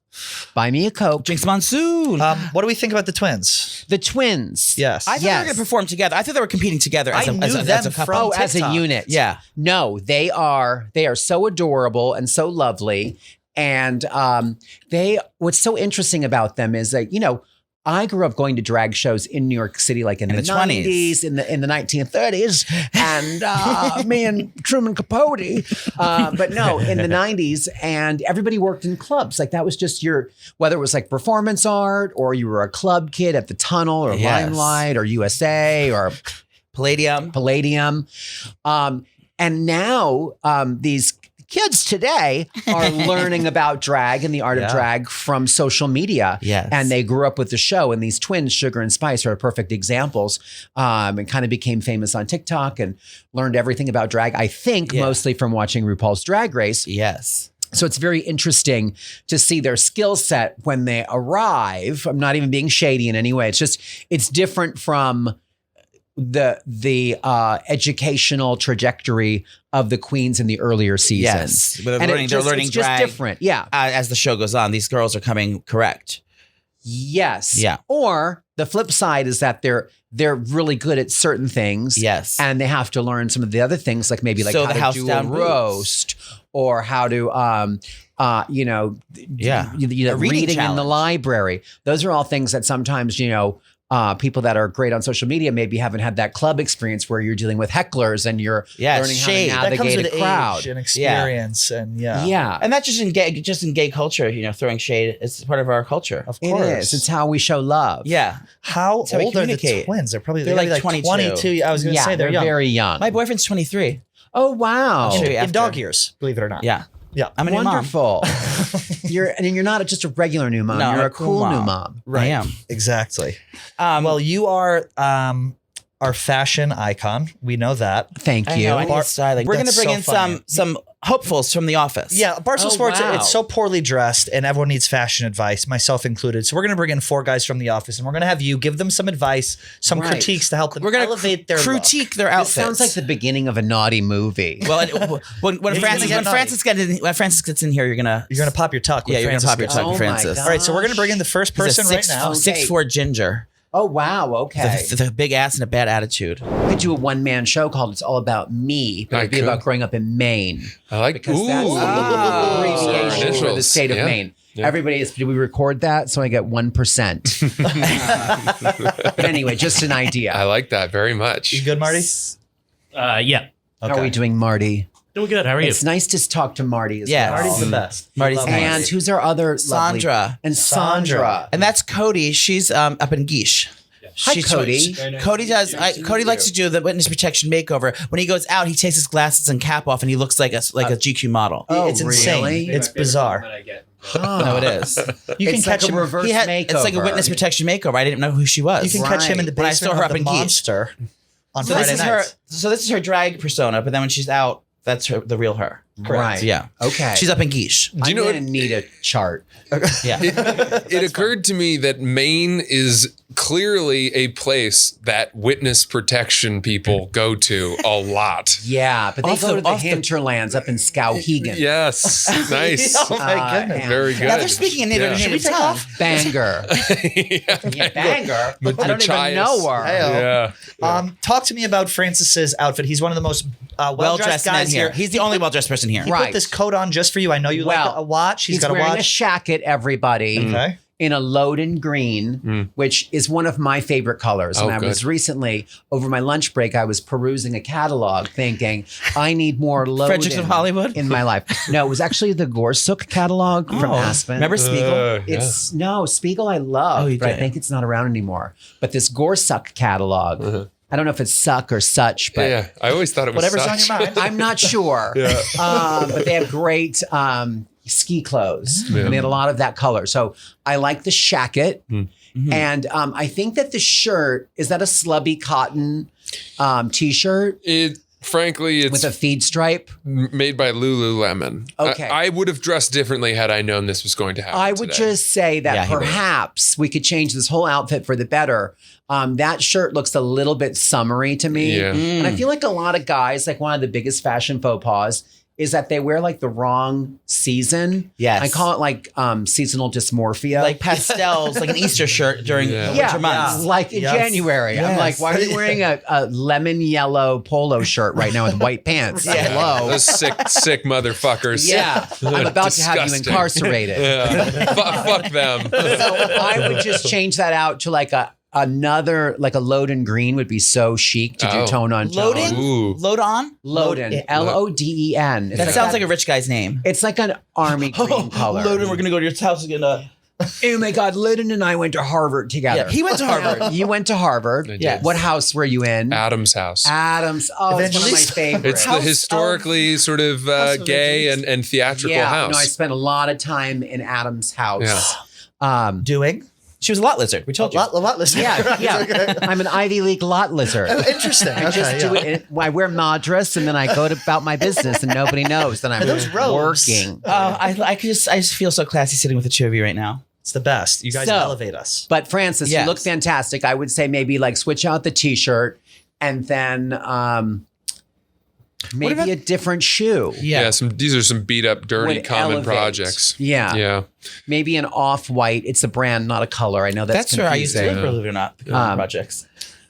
Buy me a Coke. Jinx Monsoon. What do we think about the twins? The twins. Yes. I thought they were going to perform together. I thought they were competing together as I a, knew as a, them as a couple. from Oh, as a TikTok. unit. Yeah. No, they are so adorable and so lovely. And what's so interesting about them is that, I grew up going to drag shows in New York City, like in the 90s, in the 1930s, and me and Truman Capote. But no, in the 90s, and everybody worked in clubs. Like that was just whether it was like performance art or you were a club kid at the Tunnel or Yes. Limelight or USA or Palladium. Palladium. And now these kids today are learning about drag and the art of drag from social media. Yes. And they grew up with the show. And these twins, Sugar and Spice, are perfect examples. And kind of became famous on TikTok and learned everything about drag, I think, mostly from watching RuPaul's Drag Race. Yes. So it's very interesting to see their skill set when they arrive. I'm not even being shady in any way. It's different from the educational trajectory of the queens in the earlier seasons. Yes. They're And learning it's just drag. different. Yeah. As the show goes on, these girls are coming correct. Yes. Yeah. Or the flip side is that they're really good at certain things. Yes. And they have to learn some of the other things, like maybe like So how the house to do down a boots. roast or how to Yeah. A reading reading in the challenge. library. Those are all things that sometimes, people that are great on social media maybe haven't had that club experience where you're dealing with hecklers and you're learning shade. how to That comes navigate with a crowd. age and experience, and Yeah. And that's just in gay culture, throwing shade. It's part of our culture. of It course. is. It's how we show love. Yeah. How That's how we old are the communicate. twins? They're They're gotta be like 22. 22. I was going to Yeah, say they're young. very young. My boyfriend's 23. Oh, wow. I'll show you in after. dog years, believe it or not. Yeah. Yeah. I'm a new mom. Wonderful. you're not just a regular new mom. No, You're I'm a cool new mom. I am. Exactly. Um, Well, you are our fashion icon. We know that. Thank I you. know, I need styling. We're gonna That's bring so in funny. some hopefuls from the office. Yeah, Barstool Oh, Sports, wow. it's so poorly dressed and everyone needs fashion advice, myself included. So we're going to bring in 4 guys from the office and we're going to have you give them some advice, some Right. critiques to help them We're gonna elevate their look. critique their This outfits. sounds like the beginning of a naughty movie. Well, when Francis gets in here, you're gonna pop your tuck. yeah, with you're gonna Francis pop your Scott. tuck, Oh my Francis. God. All right, so we're going to bring in the first person right now. Okay. 6'4" ginger, Oh wow. Okay. the big ass and a bad attitude. I could do a one-man show called "It's All About Me," but I it'd be could. about growing up in Maine I like. because that's Ooh. the abbreviation for the Initials. state of Yeah. Maine. Yeah. Everybody is. Did we record that? So I get 1%. But anyway, just an idea. I like that very much. You good, Marty? Yeah. How are we doing, Marty? Doing good. How are you? It's nice to talk to Marty as Yeah. well. Marty's the best. Marty's Love nice. Marty. And who's our other lovely- Sandra. and Sandra. And that's Cody. She's up in Guiche. Hi, Cody. Cody Cody likes to do the witness protection makeover. When he goes out, he takes his glasses and cap off, and he looks like a GQ model. Oh, It's insane. really? It's bizarre. No, it is. You can It's catch like a him. reverse makeover. It's like a witness protection makeover. I didn't know who she was. You can catch him in the When I basement saw her of up the in Guiche. Monster on So this Friday is her. nights. So this is her drag persona, but then when she's out, that's the real her. Right. Yeah. Okay. She's up in Guiche. Do you know I'm what? gonna need a chart. Yeah. It occurred to me that Maine is clearly a place that witness protection people go to a lot. Yeah, but they Off go the- to the off the- hinterlands up in Skowhegan. Yes, nice. Oh my goodness. and Very good. Now they're speaking in native Yeah. native tongue. Banger. Yeah, banger. I don't even know her. Hey-o. Yeah. Talk to me about Francis's outfit. He's one of the most well-dressed man guys here. here. He's the only well-dressed person here. He Right. put this coat on just for you. I know you Well, like a watch. He's got a wearing a watch. shacket, everybody. Okay. In a Loden green, which is one of my favorite colors. Oh, And I was good. recently, over my lunch break, I was perusing a catalog thinking, I need more Loden Fredericks of Hollywood? in my life. No, it was actually the Gorsuch catalog from Oh, Aspen. remember Spiegel? It's no Spiegel I love, Oh, you but I did. think it's not around anymore. But this Gorsuch catalog, I don't know if it's suck or such, but Yeah, I always thought it was Whatever's on such. your mind. I'm not sure. But they have great ski clothes. Yeah. And they had a lot of that color. So I like the shacket. Mm-hmm. And I think that the shirt, is that a slubby cotton t-shirt Frankly, it's with a feed stripe? made by Lululemon. Okay. I would have dressed differently had I known this was going to happen. I would today. just say that Yeah, he would. perhaps we could change this whole outfit for the better. That shirt looks a little bit summery to me. Yeah. And I feel like a lot of guys, like one of the biggest fashion faux pas is that they wear like the wrong season. Yes. I call it like seasonal dysmorphia. Like pastels, like an Easter shirt during the winter months. like in Yes. January. I'm Yes. like, why are you wearing a lemon yellow polo shirt right now with white pants? Yeah. Hello. Those sick motherfuckers. Yeah, I'm about to have you Disgusting. incarcerated. Yeah. Fuck them. So I would just change that out to like another, like a Loden green would be so chic to do Oh. tone on tone. Loading? Ooh. Load on? Loden, Loden. It's That like sounds like a rich guy's name. It's like an army green color. Loading, we're going to go to your house again. Oh my God, Loden and I went to Harvard together. Yeah, he went to Harvard. You went to Harvard. I did. Yes. What house were you in? Adam's house. Adams. Oh, it's one of my Evangelist. favorites. It's the historically sort of of gay Evangelist. and theatrical yeah, house. no, I spent a lot of time in Adam's house. Doing She was a lot lizard. We told you. a lot less. Yeah. I'm an Ivy League lot lizard. Interesting. I just do it. I wear madras and then I go about my business and nobody knows that I'm those robes. working. I just feel so classy sitting with the two of you right now. It's the best. You guys So- elevate us. But Francis, Yes. you look fantastic. I would say maybe like switch out the t-shirt and then maybe about- a different shoe. yeah, these are some beat up, dirty Would common elevate. projects. Yeah. Yeah. Maybe an off-white. It's a brand, not a color. I know that's That's where I used to confusing. live, believe it or not. The common projects.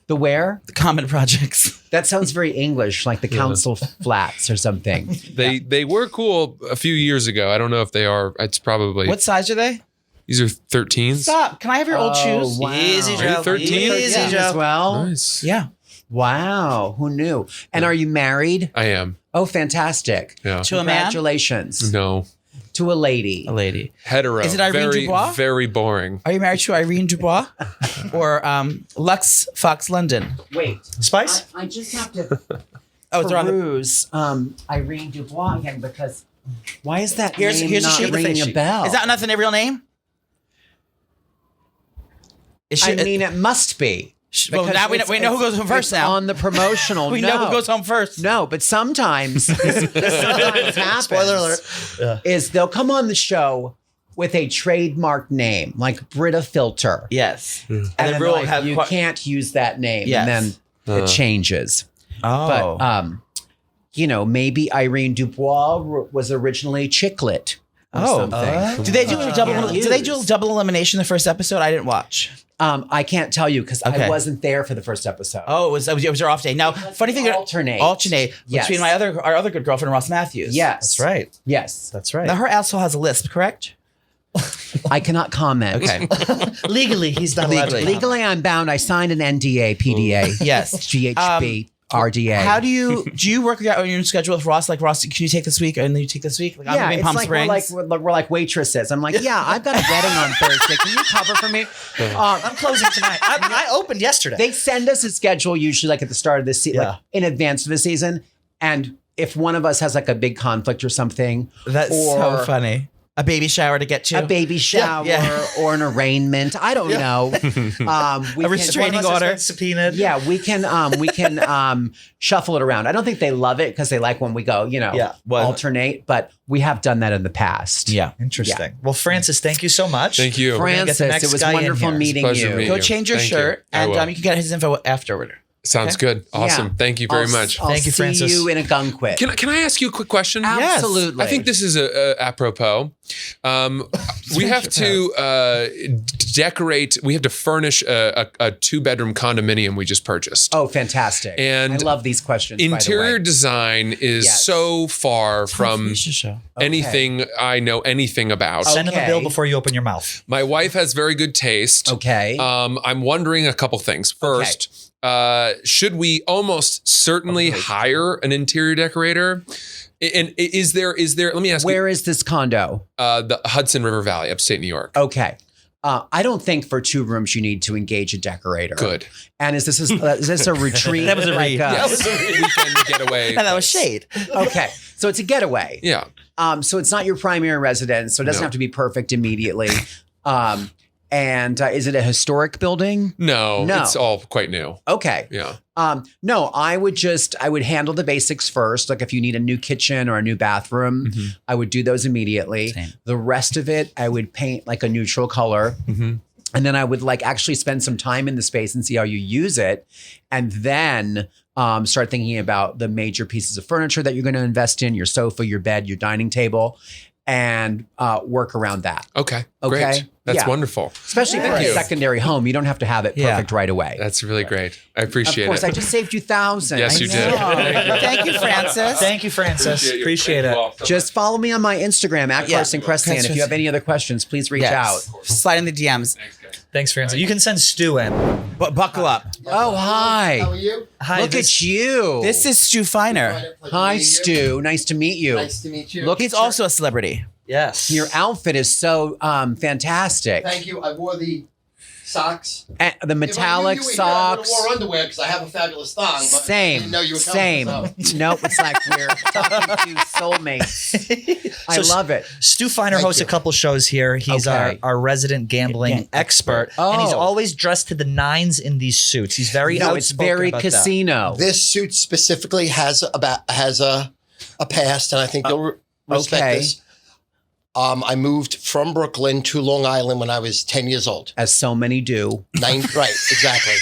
The where? The common projects. That sounds very English, like the council flats or something. They were cool a few years ago. I don't know if they are. It's probably What size are they? these are 13s. Stop. Can I have your old shoes? Wow. Easy, Are Joe. you 13? Easy, Yeah, Joe. as well. Nice. Yeah. Wow, who knew? And are you married? I am. Oh, fantastic. Yeah. To a man? Congratulations. No. To a lady. A lady. Hetero. Is it Irene very, Dubois? very boring. Are you married to Irene Dubois or Lux Fox London? Wait. Spice? I just have to Oh, they're on the. peruse Irene Dubois again because Why is that Here's name a not sheet. ringing a bell? Is that not the real name? Is she, I mean, it must be. well, Because now we it's- know who goes home first it's now. on the promotional. we no. know who goes home first. No, but sometimes this sometimes happens. Spoiler alert. Is they'll come on the show with a trademark name like Brita Filter. Yes. And then then we'll like, have you can't use that name. Yes. And then it changes. Oh. But maybe Irene Dubois was originally Chicklet or something. do they do a double? can't Do they do use. double elimination the first episode? I didn't watch. I can't tell you because Okay. I wasn't there for the first episode. Oh, it was your off day. Now, funny thing, alternate. Yes. between our other good girlfriend Ross Matthews. Yes. That's right. Yes. That's right. Now her asshole has a lisp, correct? I cannot comment. Okay. Legally, he's not allowed to. Legally. Legally, I'm bound. I signed an NDA, PDA, Yes. GHB, RDA. How do you work out on your schedule with Ross? Like Ross, can you take this week and then you take this week? Like, I'm gonna be in it's Palm like Springs. we're like waitresses. I'm like, yeah, I've got a wedding on Thursday. Can you cover for me? I'm closing tonight. I opened yesterday. They send us a schedule usually like at the start of the season, Yeah. like in advance of the season. And if one of us has like a big conflict or something, That's or so funny. A baby shower to get to. a baby shower Yeah. or an arraignment, I don't know. We A restraining order. Subpoenaed. Yeah, we can shuffle it around. I don't think they love it because they like when we go, well- alternate, but we have done that in the past. Yeah. Interesting. Well, Francis, thank you so much. Thank you. gonna get Francis, the next it was guy in wonderful here. meeting It's a pleasure you. meeting Go you. change your Thank you. shirt I and will. you can get his info afterward. Sounds good. Awesome. Yeah. Thank you very much. I'll Thank you, see Francis. you in a gun quit. Can I ask you a quick question? Absolutely. I think this is apropos. We have to decorate. We have to furnish a 2-bedroom condominium we just purchased. Oh, fantastic. And I love these questions. by the Interior way. design is Yes. so far from show. anything I know anything about. Send him a Okay. bill before you open your mouth. My wife has very good taste. Okay. I'm wondering a couple things. First, should we almost certainly hire an interior decorator? And is there? Let me ask Where is this condo? you. The Hudson River Valley, upstate New York. Okay. I don't think for 2 rooms you need to engage a decorator. Good. And is this a retreat? That was a read. Like, Yes. Weekend getaway. And that was shade. Okay. So it's a getaway. Yeah. So it's not your primary residence, so it doesn't No. have to be perfect immediately. And is it a historic building? No, No. it's all quite new. Okay. Yeah. No, I would handle the basics first. Like if you need a new kitchen or a new bathroom, I would do those immediately. Same. The rest of it, I would paint like a neutral color. And then I would like actually spend some time in the space and see how you use it. And then start thinking about the major pieces of furniture that you're going to invest in, your sofa, your bed, your dining table, and work around that. Okay. Okay. Great. That's Yeah. wonderful. Especially for Thank a you. secondary home. You don't have to have it perfect right away. That's really great. I Of appreciate course, it. I just saved you thousands. Yes, you did. Thank you, Francis. Thank you, Francis. Appreciate it. Just follow me on my Instagram at Yeah. Carson Kressley. And if you have any other questions, please reach out. Slide in the DMs. Thanks, Francis. You can send Stu in. But buckle up. Oh, hi. How are you? Hi. Look at you. This is Stu Feiner. Hi, Stu. Nice to meet you. Nice to meet you. Look, He's also a celebrity. Yes. your outfit is so fantastic. Thank you. I wore the socks. And the metallic If I knew you were here, I would've socks. wore underwear because I have a fabulous thong. But I Same. didn't know you were Same. coming, so. Nope. It's like we're talking to soulmates. I So, love it. Stu Feiner Thank hosts you. a couple shows here. He's Okay. our resident gambling expert. And he's Oh. always dressed to the nines in these suits. He's very No, it's outspoken very about that. casino. This suit specifically has a past, and I think you'll respect okay. this. I moved from Brooklyn to Long Island when I was 10 years old. As so many do. Right, exactly.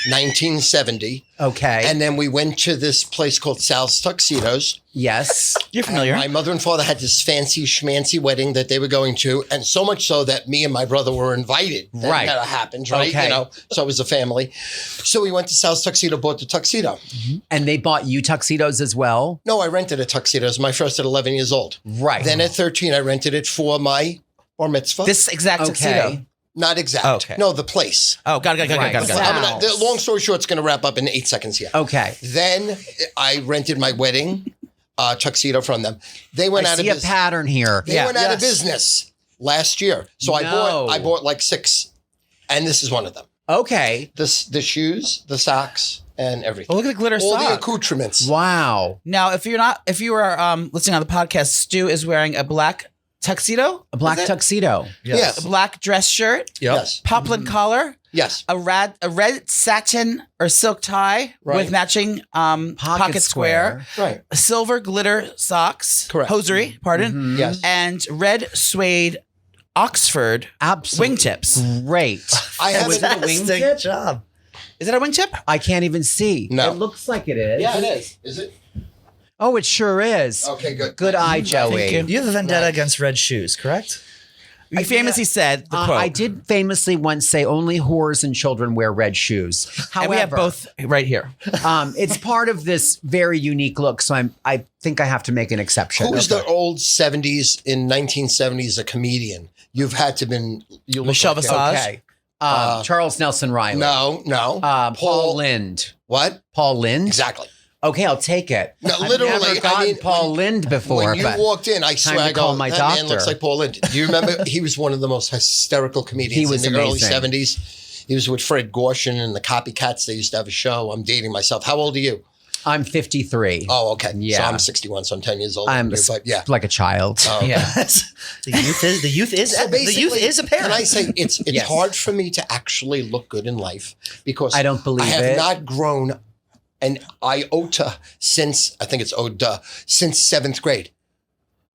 1970. Okay. And then we went to this place called Sal's Tuxedos. yes. You're familiar. My mother and father had this fancy schmancy wedding that they were going to, and so much so that me and my brother were invited. That Right. never happens, right? Okay. You know, so it was a family. So we went to Sal's Tuxedo, bought the tuxedo. And they bought you tuxedos as well? No, I rented a tuxedo. It was my first at 11 years old. Right. Then at 13, I rented it for my bar mitzvah. This exact tuxedo. Okay. Not exact. Okay. No, the place. Oh, got it. Right. The long story short, it's going to wrap up in 8 seconds here. Okay. Then I rented my wedding tuxedo from them. They went I out of see a business. pattern here. They went out of business last year. So No. I bought like 6, and this is one of them. Okay. The shoes, the socks, and everything. Oh, look at the glitter All the sock. accoutrements. Wow. Now, if you are listening on the podcast, Stu is wearing a black tuxedo, A black tuxedo. Yes. a black dress shirt, Yes. poplin collar, Yes. a red satin or silk tie Right. with matching pocket square, Right. silver glitter socks, Correct. hosiery, pardon, Yes. and red suede Oxford Absolutely. wingtips. Great. I have Was it a Fantastic wingtip? job. Is that a wingtip? I can't even see. No. It looks like it is. Yeah, it is. Is it? Oh, it sure is. Okay, good. Good eye, Joey. you. You have a vendetta Right. against red shoes, correct? You famously said the quote. I did famously once say only whores and children wear red shoes. However, and we have both right here. It's part of this very unique look, so I think I have to make an exception. Who was the old 70s in 1970s a comedian? You've had to been you look Michelle like him. Visage? Okay. Charles Nelson Riley. No. Paul Lind. What? Paul Lind? Exactly. Okay, I'll take it. No, I've literally, never I gotten mean, Paul Lind before. When you but walked in, I swear, to I go, call my that man doctor." looks like Paul Lind. Do you remember? He was one of the most hysterical comedians He was in the amazing. early 70s. He was with Fred Gorshin and the Copycats. They used to have a show. I'm dating myself. How old are you? I'm 53. Oh, okay. So Yeah. I'm 61, so I'm 10 years older I'm than you, but yeah. like a child. Oh, Yeah. the youth is So the youth basically, is apparent. Can I say it's Yes. hard for me to actually look good in life because I don't believe I have it. not grown an iota since since 7th grade.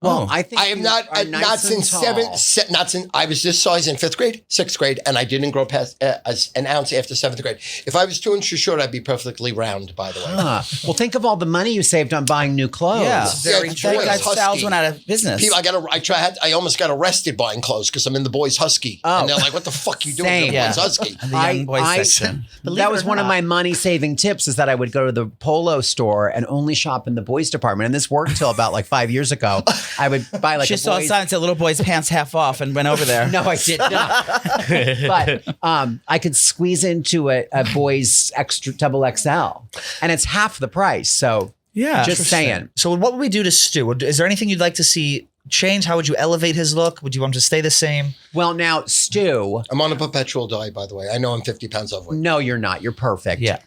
Well, I think I am you not are not nice and since tall. not since I was this size in 5th grade, 6th grade, and I didn't grow past an ounce after 7th grade. If I was 2 inches short, I'd be perfectly round. By the way, Well, think of all the money you saved on buying new clothes. Yeah. Very true. That guy's Husky. styles went out of business. People, I almost got arrested buying clothes because I'm in the boys' husky, Oh. and they're like, "What the fuck you doing in the Same. boys' husky?" the young boys section. That was one of my money saving tips is that I would go to the polo store and only shop in the boys department. And this worked till about like 5 years ago. I would buy like She a saw a boys. sign that said little boy's pants half off and went over there. No, I did not. But I could squeeze into a boys extra double XL, and it's half the price. So Yeah. just saying. So what would we do to Stu? Is there anything you'd like to see change? How would you elevate his look? Would you want him to stay the same? Well, now Stu, I'm on a perpetual diet, by the way. I know I'm 50 pounds overweight. no, you're not. You're perfect. Yeah.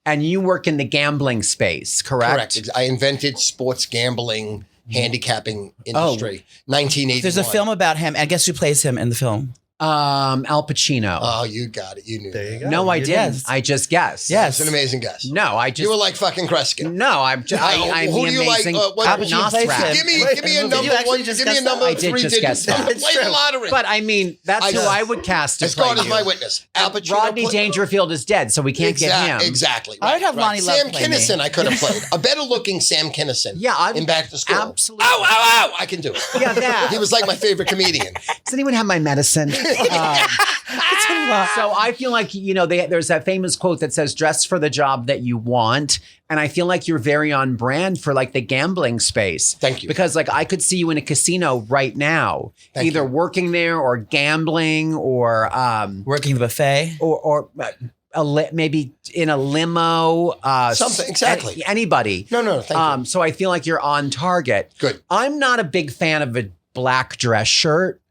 And you work in the gambling space, correct? Correct. I invented sports gambling, handicapping industry. 1981. There's a film about him, and guess who plays him in the film? Al Pacino. Oh, you got it. You knew. There you go. no, I You didn't. yes. I just guessed. Yes. It's an amazing guess. No, I just. You were like fucking Kreskin. no, I'm Who the do you like? amazing What- Al Pacino plays Nosferatu. him. Give me a You number actually one. just Give me a guessed number that? I did three just digits. guess that. Play the lottery. But I mean, that's I who know. I would cast to As play God is you. my witness. Al Pacino. Rodney play- Dangerfield is dead, so we can't get him. Exactly. I'd have Lonnie Love Sam play me. Kinison, I could have played. A better looking Sam Kinison. Yeah, in Back to School. absolutely. Ow, ow, ow! I can do it. Yeah, that. He was like my favorite comedian. Does anyone have my medicine? So I feel like, there's that famous quote that says, dress for the job that you want. And I feel like you're very on brand for like the gambling space. Thank you. Because like I could see you in a casino right now, Thank either you. working there or gambling or Working the buffet. maybe in a limo. Something, exactly. Anybody. No, thank you. So I feel like you're on target. Good. I'm not a big fan of a black dress shirt.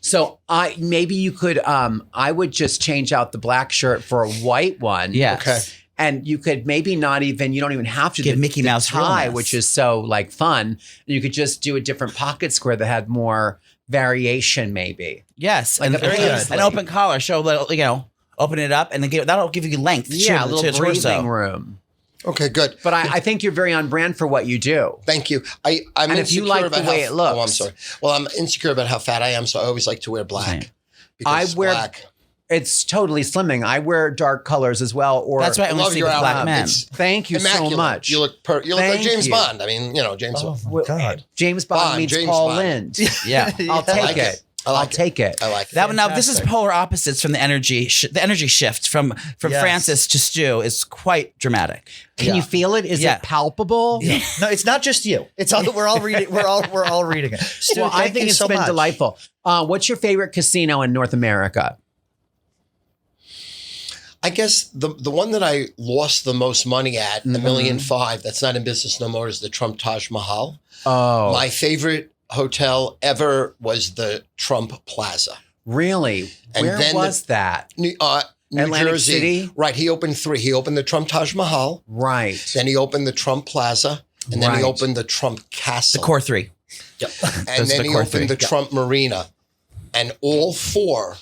So maybe you could I would just change out the black shirt for a white one. Yes. Okay. And you could maybe you don't even have to Give do Mickey the Mouse tie, realness. which is so like fun. You could just do a different pocket square that had more variation, maybe. Yes. Like and a paisley. an open collar. Show a little, open it up and then that'll give you length. Yeah, a to little the torso. breathing room. Okay, good. But I think you're very on brand for what you do. Thank you. I'm And if insecure you like the about way how, it looks. Oh, I'm sorry. Well, I'm insecure about how fat I am, so I always like to wear black. Same. Because I wear- black. It's totally slimming. I wear dark colors as well. Or That's why I I only love see your with black outfit. men. It's Thank you immaculate. so much. You look like Thank James you. Bond. I mean, James Bond. Oh my God. James Bond Bond, meets James Paul Bond. Lind. Yeah. I'll take like it. it. I like I'll it. take it. I like it. That one now. This is Fantastic. polar opposites from the energy. The energy shift from Yes. Francis to Stu is quite dramatic. Can you feel it? Is Yeah. it palpable? No, it's not just you. It's all we're all reading. We're all reading it. Stu, Well, I thank think you it's so been much. delightful. What's your favorite casino in North America? I guess the one that I lost the most money at, $1.5 million, that's not in business no more, is the Trump Taj Mahal. Oh, My favorite hotel ever was the Trump Plaza. really? And Where then was that? New Atlantic Jersey. City? Right. He opened 3. He opened the Trump Taj Mahal. Right. Then he opened the Trump Plaza. And then he Right. opened the Trump Castle. The core 3. Yep. Those And are then the he core opened 3. the Trump Marina. And all 4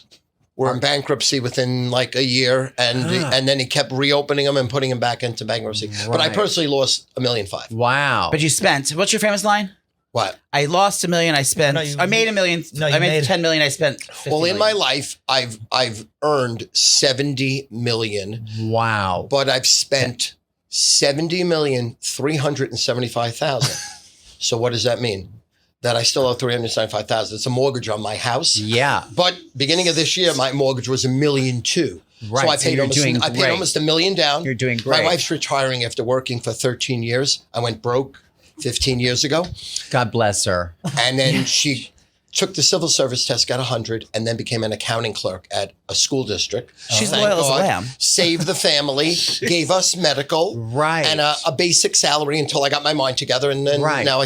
were in bankruptcy within like a year. And then he kept reopening them and putting them back into bankruptcy. But I Right. personally lost $1.5 million. Wow. But you spent. What's your famous line? What? I lost $1 million. I spent. No, you- I made $1 million. No, you I made made- $10 million. I spent. $50 Well, in my million. life, I've earned 70 million, Wow. but I've spent 70,375,000. So what does that mean? That I still owe 375,000. It's a mortgage on my house. Yeah. But beginning of this year, my mortgage was $1.2 million. Right, So I so paid you're almost doing I paid great. almost $1 million down. You're doing My great. wife's retiring after working for 13 years. I went broke 15 years ago. God bless her. And then she took the civil service test, got 100, and then became an accounting clerk at a school district. She's Thank loyal as a God. lamb. Saved the family, gave us medical, Right. and a basic salary until I got my mind together. And then Right. now I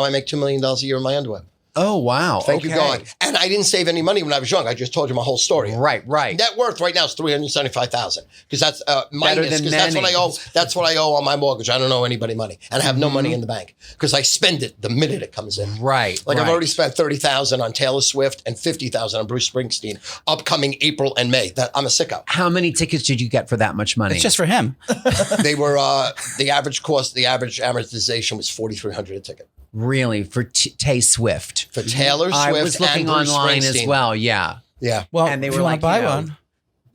make $2 million a year in my underwear. Oh, wow. Thank you, Okay. God. And I didn't save any money when I was young. I just told you my whole story. Right, right. Net worth right now is 375,000 because that's minus than because that's what I many. owe. That's what I owe on my mortgage. I don't owe anybody money, and I have no money in the bank because I spend it the minute it comes in. Right. Like I've right. already spent 30,000 on Taylor Swift and 50,000 on Bruce Springsteen, upcoming April and May. That I'm a sicko. How many tickets did you get for that much money? It's just for him. They were the average amortization was 4,300 a ticket Really for Tay Swift. for Taylor Swift I was looking and Bruce online Springsteen. as well. Yeah. Yeah. Well, And they if were you want like, to buy you know, one.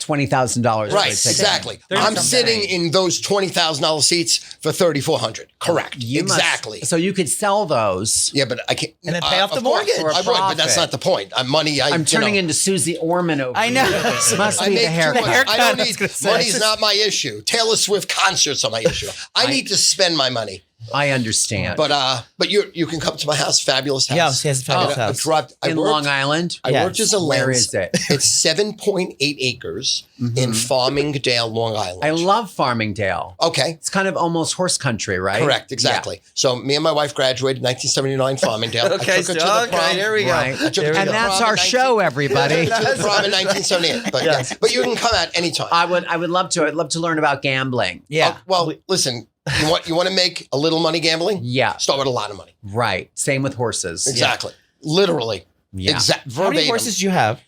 $20,000. Right, exactly. I'm sitting in those $20,000 seats for 3,400. Correct. Exactly. So you could sell those. Yeah, but I can't. And then pay off the of course, mortgage. For a I would, but that's profit. not the point. Money. I'm turning into Susie Orman over I know. here. Must I be make the haircut. too much. I don't I was need gonna say. money's not my issue. Taylor Swift concerts are my issue. I need to spend my money. I understand. But you can come to my house. Fabulous house. Yeah, he has a fabulous I house. dropped. I in worked, Long Island? I Yes. worked as a Where lens. is it? It's 7.8 acres in Farmingdale, Long Island. I love Farmingdale. Okay. It's kind of almost horse country, right? Correct, exactly. So me and my wife graduated in 1979 Farmingdale. I took her to the prom. there we go. Right. I took her to And the that's prom our in show, everybody. to the prom in 1978. But, Yes. but you can come out anytime. I would love to. I'd love to learn about gambling. Yeah. Well, listen, you want to make a little money gambling? Yeah. Start with a lot of money. Right. Same with horses. Exactly. Literally. Yeah. Exact How many verbatim. horses do you have?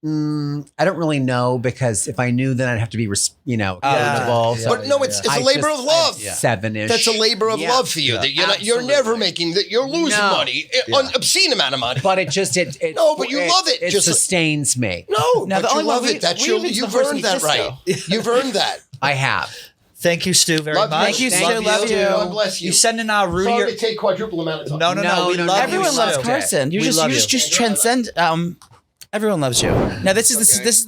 I don't really know because if I knew, then I'd have to be, eligible. Yeah. So But no, it's a I labor just- of love. I have 7-ish. That's a labor of Yeah. love for you. Yeah. That you're never Absolutely. making that. You're losing No. money, an obscene amount of money. But it just it No, but you love it. It Just- sustains me. No, Now, but the you only one love we- it. That's we your, even you've the horse earned meat that disco. right. You've earned that. I have. Thank you, Stu, very Love much. Thank you, Stu. Love Love you. God bless you. You sending out Rudy? Sorry to take quadruple amount of time. No, we No, love you. Everyone loves Stu. Carson. You We just love you you. just transcend. Everyone loves you. Now this is your this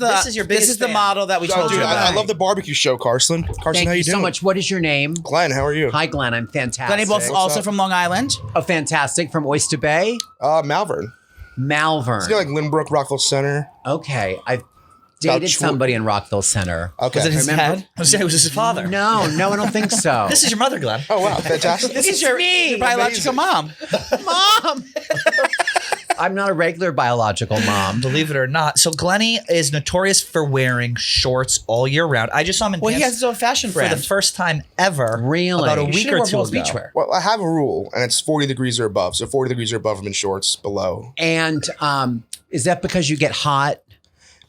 biggest is the fan. model that we told Dude, you about. I love the barbecue show, Carson. Carson, Thank how you you doing? so much. What is your name? Glenn, how are you? Hi, Glenn. I'm fantastic. Glenny Balls also from Long Island. Oh, fantastic. From Oyster Bay? Malvern. Malvern. It's like Lynbrook, Rockville Center. Okay. I've About dated tw- somebody in Rockville Center. Okay. Was it his Remember- dad? I was saying it was his father. No, I don't think so. This is your mother, Glenn. Oh, wow. Fantastic. This is your biological mom. Mom. I'm not a regular biological mom. Believe it or not. So Glenny is notorious for wearing shorts all year round. I just saw him in Well, he has pants his own fashion for brand. the first time ever. Really? About a You week Should've or wore two Balls ago. Beachwear. Well, I have a rule, and it's 40 degrees or above. So 40 degrees or above, I'm in shorts. Below. And is that because you get hot?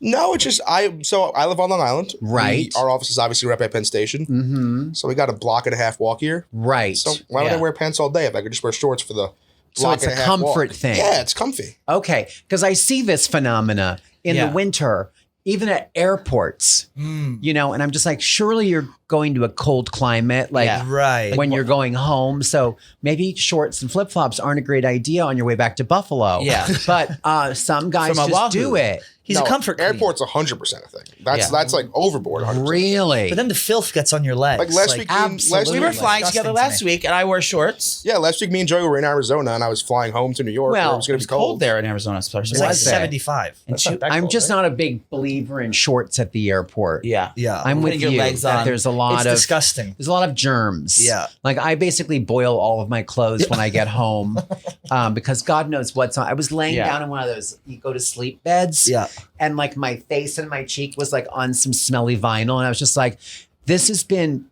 No, it's just I live on Long Island. Right. Our office is obviously right by Penn Station. Mm-hmm. So we got a block and a half walk here. Right. So why would Yeah. I wear pants all day if I could just wear shorts for the So block it's and a half comfort walk? thing. Yeah, it's comfy. Okay. Because I see this phenomena in Yeah. the winter, even at airports, and I'm just like, surely you're going to a cold climate, like Yeah. Right. when you're going home. So maybe shorts and flip flops aren't a great idea on your way back to Buffalo. Yeah. But some guys From just Oahu. do it. He's No, a comfort queen. Airport's 100% a thing. Yeah. That's like overboard 100%. Really? But then the filth gets on your legs. Like last week, We were flying Disgusting together to last me. week, and I wore shorts. Yeah, last week me and Joey were in Arizona, and I was flying home to New York. Well, where it was going to be It's cold cold. there in Arizona, especially. It's like Was it? 75. And That's not shoot- that I'm cold, just right? not a big believer in shorts at the airport. Yeah. Yeah. I'm with Putting your you. legs that on. there's a lot of disgusting. There's a lot of germs. Yeah. Like I basically boil all of my clothes when I get home because God knows what's on. I was laying down in one of those you go to sleep beds. Yeah. And like my face and my cheek was like on some smelly vinyl. And I was just like, this has been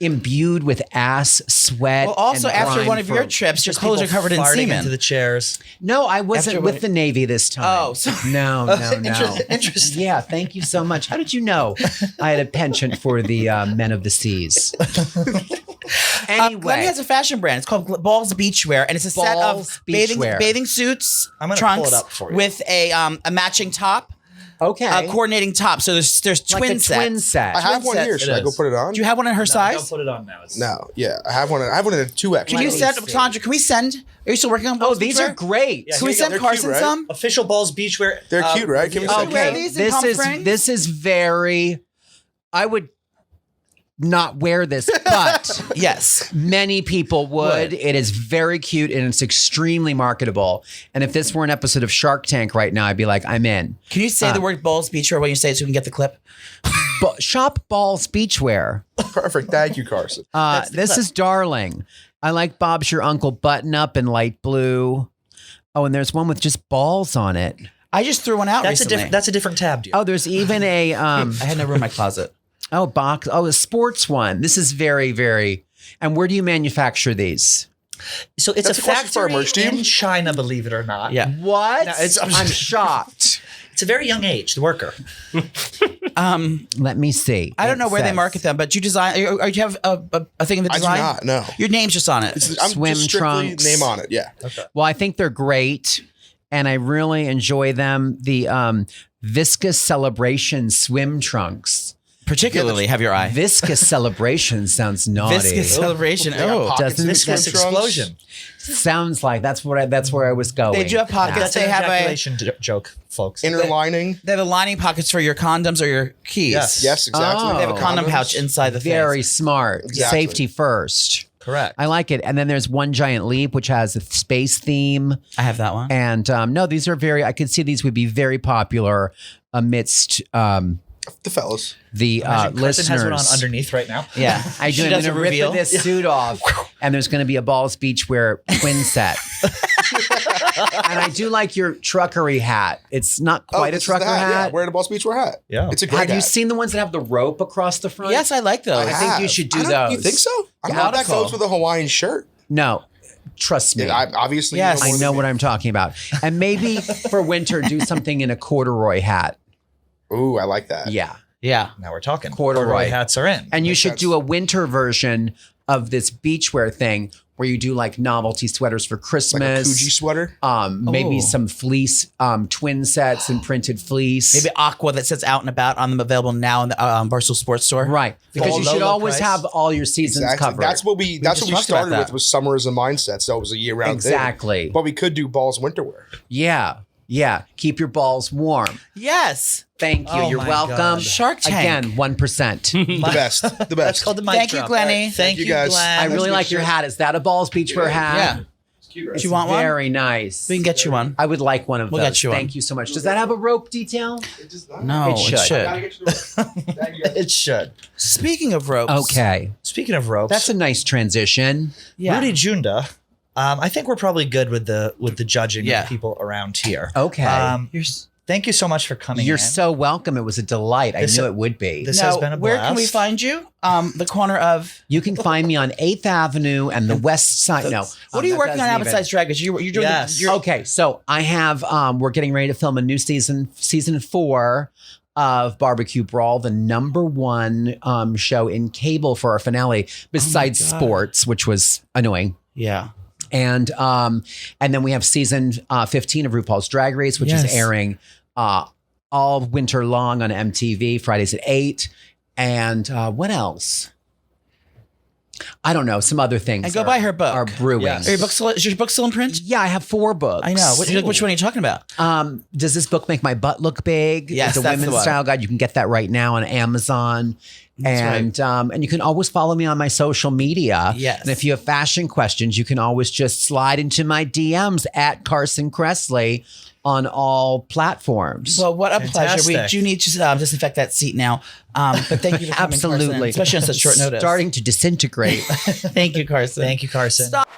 imbued with ass, sweat. Well, also and after grime one of your for- trips, your Just clothes are people covered in farting semen. into the chairs. No, I wasn't After with what- the Navy this time. Oh, so- no. Interesting. Yeah, thank you so much. How did you know I had a penchant for the men of the seas? Anyway, Glenny has a fashion brand. It's called Balls Beachwear, and it's a set of Balls Beachwear. bathing suits, I'm gonna pull trunks it up for you. with a matching top, okay. a coordinating top. So there's like twin a sets. twin set. I have one set. here. It Should I go is. put it on? Do you have one in her Don't size? put it on now. It's, No. Yeah, I have one. I have one in a 2X. Can you Let me send, see. Sandra? Can we send? Are you still working on Oh, Balls these Beachwear? are great. Yeah, Can we here you go. send They're Carson cute, right? some? Official Balls Beachwear. They're cute, right? Can we Oh, send wear Okay, these in Palm Springs? this is very. I would not wear this, but Yes. many people would. Would. It is very cute and it's extremely marketable. And if this were an episode of Shark Tank right now, I'd be like, I'm in. Can you say the word Balls Beachwear when you say it so we can get the clip? Shop Balls Beachwear. Perfect. Thank you, Carson. This is darling. I like Bob's Your Uncle button up in light blue. Oh, and there's one with just balls on it. I just threw one out recently. That's a different tab, dude. Oh, there's even a I had no room in my closet. box. Oh, a sports one. This is very, very. And where do you manufacture these? So it's That's a a question for our factory merch team? in China, believe it or not. Yeah. What? No, it's- I'm shocked. It's a very young age, the worker. Let me see. I don't know It where they says market them, but do you have a thing in the I do design? not. No. Your name's just on it. I'm Swim just strictly trunks. name on it. Yeah. Well, I think they're great, and I really enjoy them. The Viscous Celebration swim trunks. Particularly have your eye. Viscous Celebration sounds naughty. Viscous celebration. They got Oh. pockets doesn't- in the Viscous swim trunks. explosion. Sounds like that's where I was going. They do have pockets. That's They an have a. ejaculation joke, folks. Inner lining. They have the lining pockets for your condoms or your keys. Yes. Yes, exactly. Oh. They have a condom Condoms. pouch inside the Very face. smart. Exactly. Safety first. Correct. I like it. And then there's One Giant Leap, which has a space theme. I have that one. And no, these are very. I could see these would be very popular amidst The fellas. the Carson listeners. has one on underneath right now. Yeah. I do. She I'm does going a to rip reveal. this suit off, and there's going to be a Balls Beachwear twin set. And I do like your truckery hat. It's not quite a this is trucker the hat. Yeah, wearing a Boss Beachwear hat. Yeah. It's a great Have you hat. seen the ones that have the rope across the front? Yes, I like those. I think you should do I don't- You those. think so? I don't Yeah. know if that goes with a Hawaiian shirt. No, trust me. Yeah, obviously, Yes. you I more know than what me. I'm talking about. And maybe for winter, do something in a corduroy hat. Ooh, I like that. Yeah. Yeah. Now we're talking. Corduroy. hats are in. And you Makes should sense. do a winter version of this beachwear thing where you do like novelty sweaters for Like a Christmas. Coogee sweater. Maybe Oh. some fleece, twin sets and printed fleece. Maybe Aqua that sits out and about on them available now in the Barstool Sports Store. Right. Because Fall you should low always price. have all your seasons Exactly. covered. That's what we just talked about started that. with was summer as a mindset. So it was a year round Exactly. thing. But we could do balls winter wear. Yeah. Yeah. Keep your balls warm. Yes. Thank you. Oh You're my welcome. God. Shark Tank. Again, 1%. The best. The best. That's called the mic Thank you, drop. Glenny. Thank you, you, guys. Glenn. I really good like your shit. hat. Is that a Balls Beachwear hat? Yeah. It's cute, right? Do you want one? Very nice. We can get you one. I would like one of We'll those. get you one. Thank you so much. Does that have a rope detail? No, It should. It should. Speaking of ropes. Okay. Speaking of ropes, That's a nice transition. Yeah. Rudy Junda. I think we're probably good with the judging Yeah. of people around here. Okay. Thank you so much for coming. You're in. so welcome. It was a delight. This- I knew it would be. This Now, has been a where blast. can we find you? The corner of. You can find me on 8th Avenue and the West Side. No. What are you that working on doesn't now even- besides Drag Race? You're doing. Yes. You're, Okay, so I have we're getting ready to film a new season 4 of Barbecue Brawl, the #1 show in cable for our finale, besides God. sports, which was annoying. Yeah. And then we have season 15 of RuPaul's Drag Race, which is Yes. airing all winter long on MTV, Fridays at 8. And what else? I don't know. Some other things. And go buy her book. Are brewing. Yes. Are your books still, is your book still in print? Yeah, I have 4 books. I know. Which one are you talking about? Does this book make my butt look big? Yes, it's a that's the women's one. style guide. You can get that right now on Amazon. And you can always follow me on my social media. Yes. And if you have fashion questions, you can always just slide into my DMs at Carson Kressley on all platforms. Well, what a pleasure. We Fantastic. do need to disinfect that seat now. But thank you for coming, Absolutely. Carson, especially on such short notice. Starting to disintegrate. Thank you, Carson. Thank you, Carson. Stop.